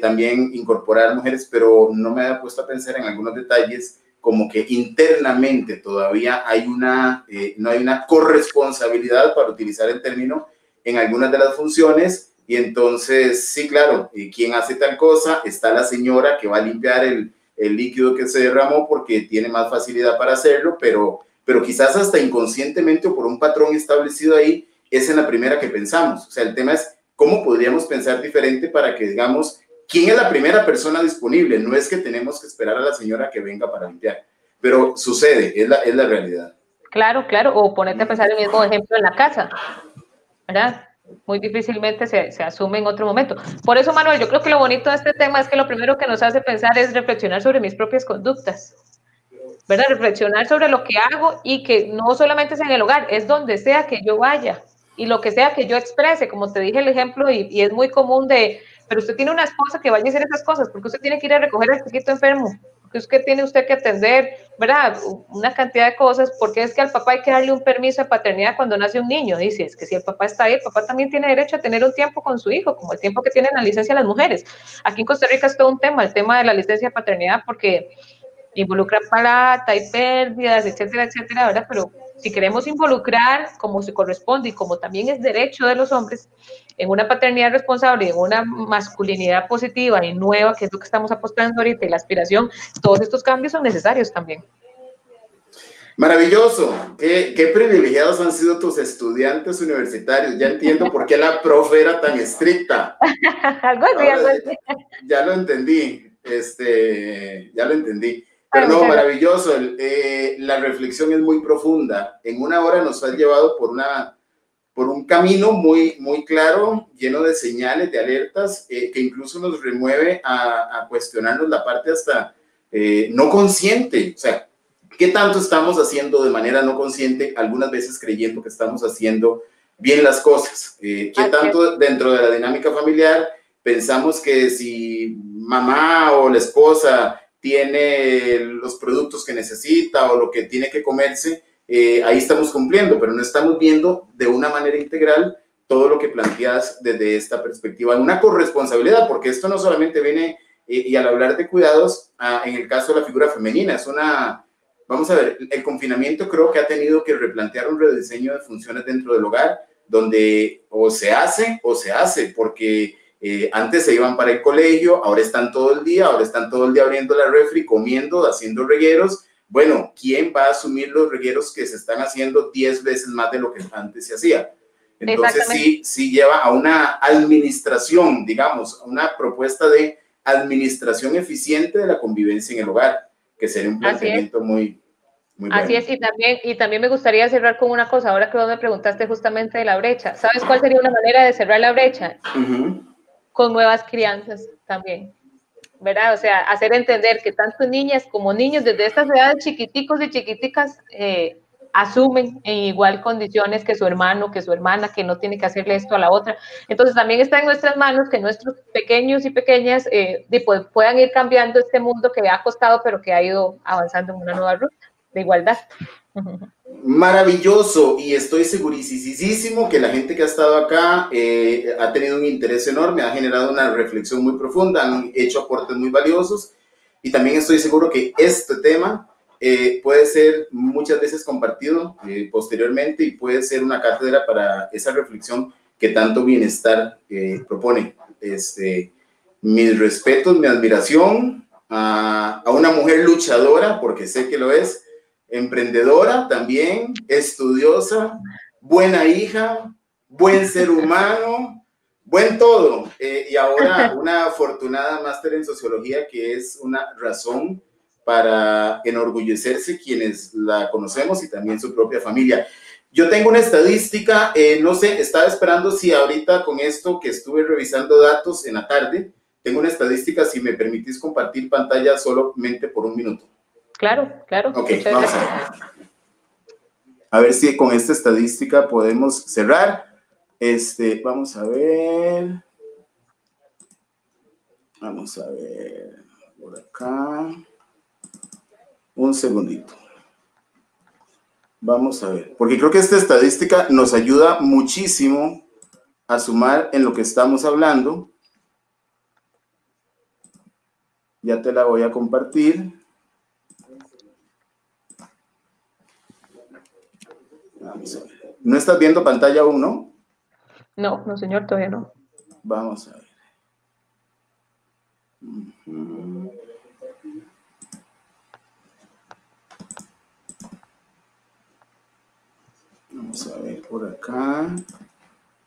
también incorporar mujeres, pero no me había puesto a pensar en algunos detalles como que internamente todavía hay no hay una corresponsabilidad, para utilizar el término, en algunas de las funciones. Y entonces, sí, claro, ¿quién hace tal cosa? Está la señora que va a limpiar el líquido que se derramó porque tiene más facilidad para hacerlo, pero quizás hasta inconscientemente o por un patrón establecido ahí, es en la primera que pensamos. O sea, el tema es cómo podríamos pensar diferente para que digamos, ¿quién es la primera persona disponible? No es que tenemos que esperar a la señora que venga para limpiar, pero sucede, es la realidad. Claro, claro, o ponerte a pensar el mismo ejemplo en la casa, ¿verdad? Muy difícilmente se asume en otro momento. Por eso, Manuel, yo creo que lo bonito de este tema es que lo primero que nos hace pensar es reflexionar sobre mis propias conductas, ¿verdad? Reflexionar sobre lo que hago y que no solamente es en el hogar, es donde sea que yo vaya y lo que sea que yo exprese, como te dije el ejemplo, y es muy común pero usted tiene una esposa que vaya a hacer esas cosas, porque usted tiene que ir a recoger al chiquito enfermo, porque es que tiene usted que atender, ¿verdad? Una cantidad de cosas, porque es que al papá hay que darle un permiso de paternidad cuando nace un niño, dice, es que si el papá está ahí, el papá también tiene derecho a tener un tiempo con su hijo, como el tiempo que tienen la licencia las mujeres. Aquí en Costa Rica es todo un tema, el tema de la licencia de paternidad, porque involucra plata y pérdidas, etcétera, etcétera, ¿verdad? Pero si queremos involucrar como se corresponde y como también es derecho de los hombres en una paternidad responsable, en una masculinidad positiva y nueva, que es lo que estamos apostando ahorita, y la aspiración, todos estos cambios son necesarios también. Maravilloso. Qué privilegiados han sido tus estudiantes universitarios. Ya entiendo por qué la profe era tan estricta. Algo así, algo así. Ya lo entendí. Ya lo entendí. Pero no, maravilloso. La reflexión es muy profunda. En una hora nos has llevado por un camino muy, muy claro, lleno de señales, de alertas, que incluso nos remueve a cuestionarnos la parte hasta no consciente. O sea, ¿qué tanto estamos haciendo de manera no consciente, algunas veces creyendo que estamos haciendo bien las cosas? ¿Qué tanto dentro de la dinámica familiar pensamos que si mamá o la esposa tiene los productos que necesita o lo que tiene que comerse, ahí estamos cumpliendo, pero no estamos viendo de una manera integral todo lo que planteas desde esta perspectiva, una corresponsabilidad, porque esto no solamente viene, y al hablar de cuidados, en el caso de la figura femenina, es una... Vamos a ver, el confinamiento creo que ha tenido que replantear un rediseño de funciones dentro del hogar, donde o se hace, porque antes se iban para el colegio, ahora están todo el día abriendo la refri, comiendo, haciendo regueros. Bueno, ¿quién va a asumir los regueros que se están haciendo 10 veces más de lo que antes se hacía? Entonces sí lleva a una administración, digamos, a una propuesta de administración eficiente de la convivencia en el hogar, que sería un planteamiento muy bueno. Así es, y también me gustaría cerrar con una cosa, ahora que vos me preguntaste justamente de la brecha. ¿Sabes cuál sería una manera de cerrar la brecha? Con nuevas crianzas también, ¿verdad? O sea, hacer entender que tanto niñas como niños desde estas edades chiquiticos y chiquiticas asumen en igual condiciones que su hermano, que su hermana, que no tiene que hacerle esto a la otra. Entonces también está en nuestras manos que nuestros pequeños y pequeñas puedan ir cambiando este mundo que ha costado, pero que ha ido avanzando en una nueva ruta de igualdad. Maravilloso, y estoy segurísimo que la gente que ha estado acá ha tenido un interés enorme, ha generado una reflexión muy profunda, han hecho aportes muy valiosos, y también estoy seguro que este tema puede ser muchas veces compartido posteriormente y puede ser una cátedra para esa reflexión que tanto bienestar propone. Mis respetos, mi admiración a una mujer luchadora, porque sé que lo es, emprendedora también, estudiosa, buena hija, buen ser humano, buen todo. Y ahora una afortunada máster en sociología, que es una razón para enorgullecerse quienes la conocemos y también su propia familia. Yo tengo una estadística, no sé, estaba esperando si ahorita con esto que estuve revisando datos en la tarde, tengo una estadística, si me permitís compartir pantalla solamente por un minuto. Claro, claro. Ok, vamos a ver si con esta estadística podemos cerrar. Vamos a ver. Vamos a ver por acá. Un segundito. Vamos a ver, porque creo que esta estadística nos ayuda muchísimo a sumar en lo que estamos hablando. Ya te la voy a compartir. Vamos a ver. ¿No estás viendo pantalla aún, no? No, no, señor, todavía no. Vamos a ver. Vamos a ver por acá.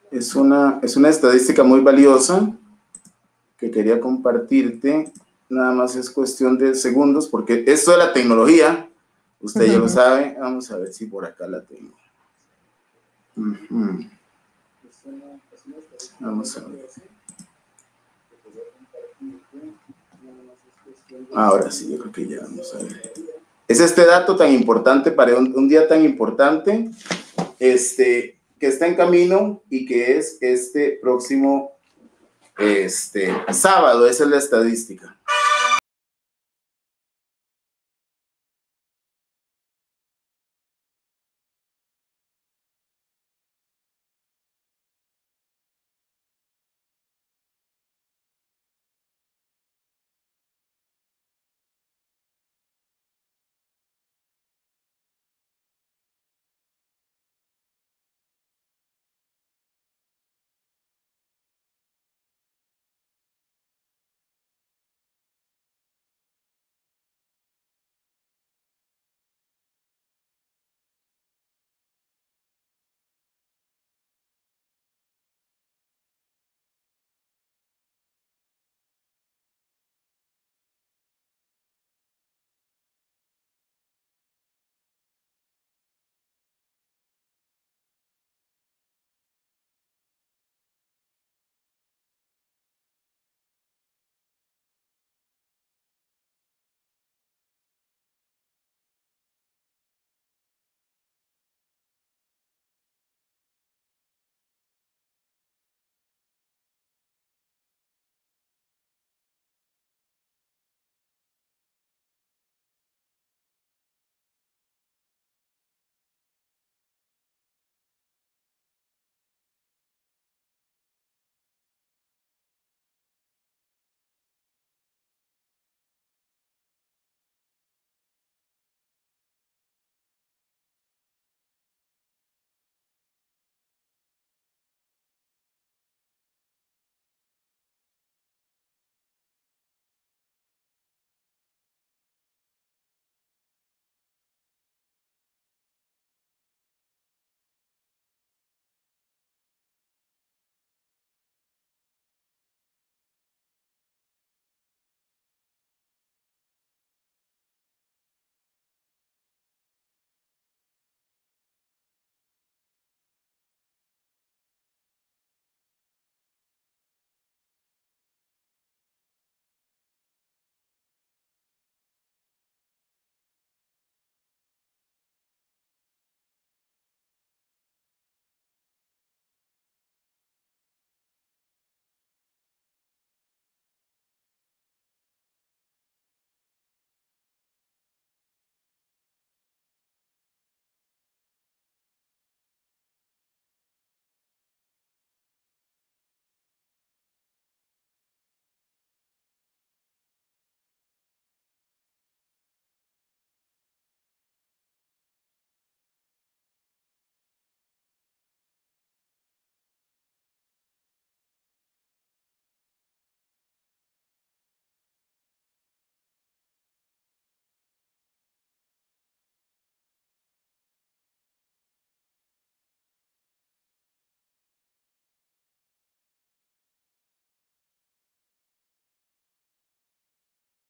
Es una estadística muy valiosa que quería compartirte. Nada más es cuestión de segundos, porque esto de la tecnología, usted ya lo sabe. Vamos a ver si por acá la tengo. Vamos a ver. Ahora sí, yo creo que ya vamos a ver. Es este dato tan importante para un día tan importante, que está en camino y que es este próximo sábado. Esa es la estadística.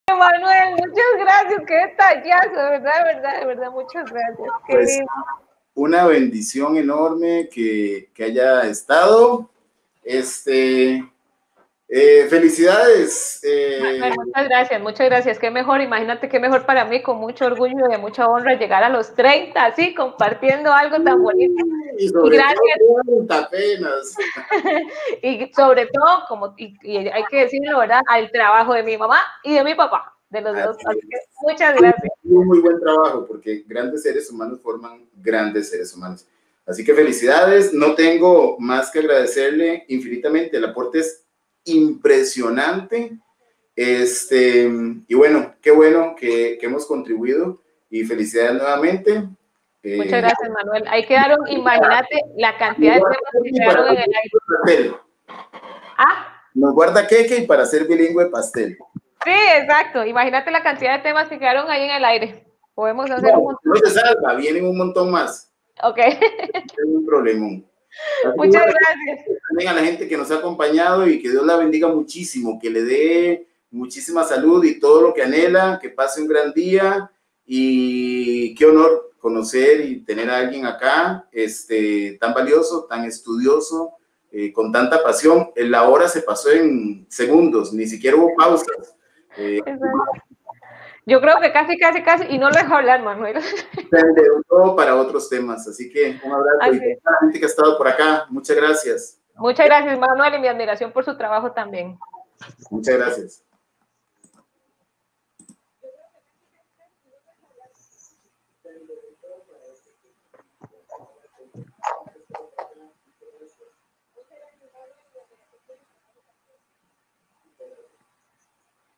Manuel, muchas gracias, qué detallazo, de verdad, muchas gracias. Qué Pues, lindo. una bendición enorme que haya estado. Felicidades. Muchas gracias. Qué mejor, imagínate qué mejor para mí, con mucho orgullo y de mucha honra llegar a los 30, así, compartiendo algo tan bonito. Y sobre todo, apenas. Y sobre todo, y hay que decirlo, ¿verdad? Al trabajo de mi mamá y de mi papá, de los dos. Así que muchas gracias. Muy buen trabajo, porque grandes seres humanos forman grandes seres humanos. Así que felicidades. No tengo más que agradecerle infinitamente. El aporte es impresionante. Y bueno, qué bueno que hemos contribuido, y felicidades nuevamente. Muchas gracias, Manuel. Ahí quedaron, imagínate la cantidad de temas que quedaron en el aire. ¿Ah? Nos guarda queque y para ser bilingüe pastel. Sí, exacto. Imagínate la cantidad de temas que quedaron ahí en el aire. Podemos hacer un montón. No se salva, vienen un montón más. Ok. Es un problemón. Muchas gracias. También a la gente que nos ha acompañado y que Dios la bendiga muchísimo, que le dé muchísima salud y todo lo que anhela, que pase un gran día y qué honor conocer y tener a alguien acá tan valioso, tan estudioso, con tanta pasión. La hora se pasó en segundos, ni siquiera hubo pausas. Yo creo que casi, y no lo dejo hablar, Manuel. Todo para otros temas, así que un abrazo y a la gente que ha estado por acá, muchas gracias. Muchas gracias, Manuel, y mi admiración por su trabajo también. Muchas gracias.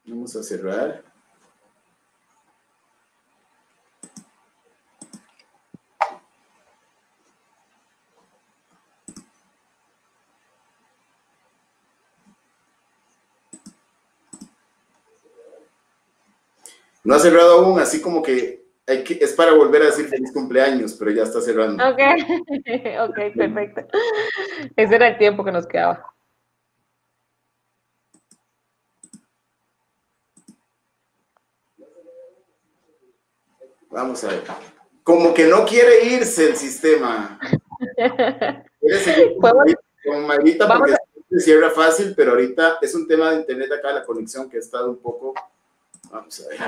Vamos a cerrar. No ha cerrado aún, así como que, es para volver a decir feliz cumpleaños, pero ya está cerrando. Ok, ok, perfecto. Ese era el tiempo que nos quedaba. Vamos a ver. Como que no quiere irse el sistema. Quiere seguir con Marita porque se cierra fácil, pero ahorita es un tema de internet acá, la conexión que ha estado un poco... Vamos a ver.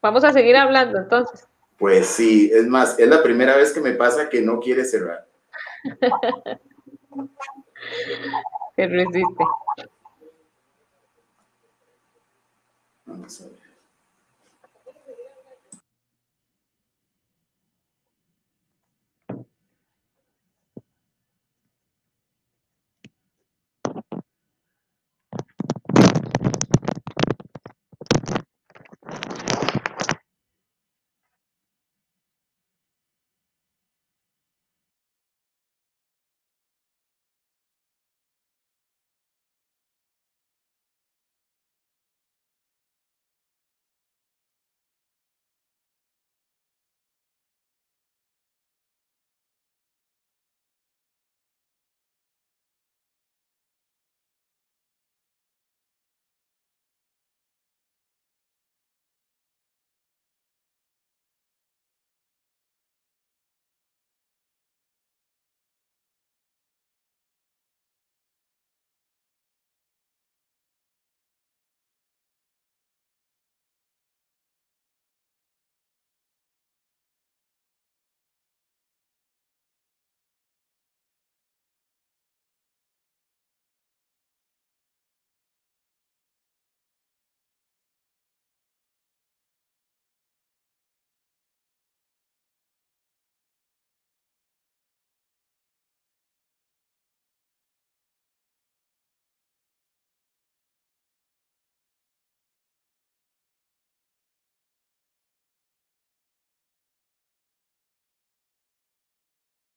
Vamos a seguir hablando, entonces. Pues sí, es más, es la primera vez que me pasa que no quiere cerrar. Que resiste. Vamos a ver.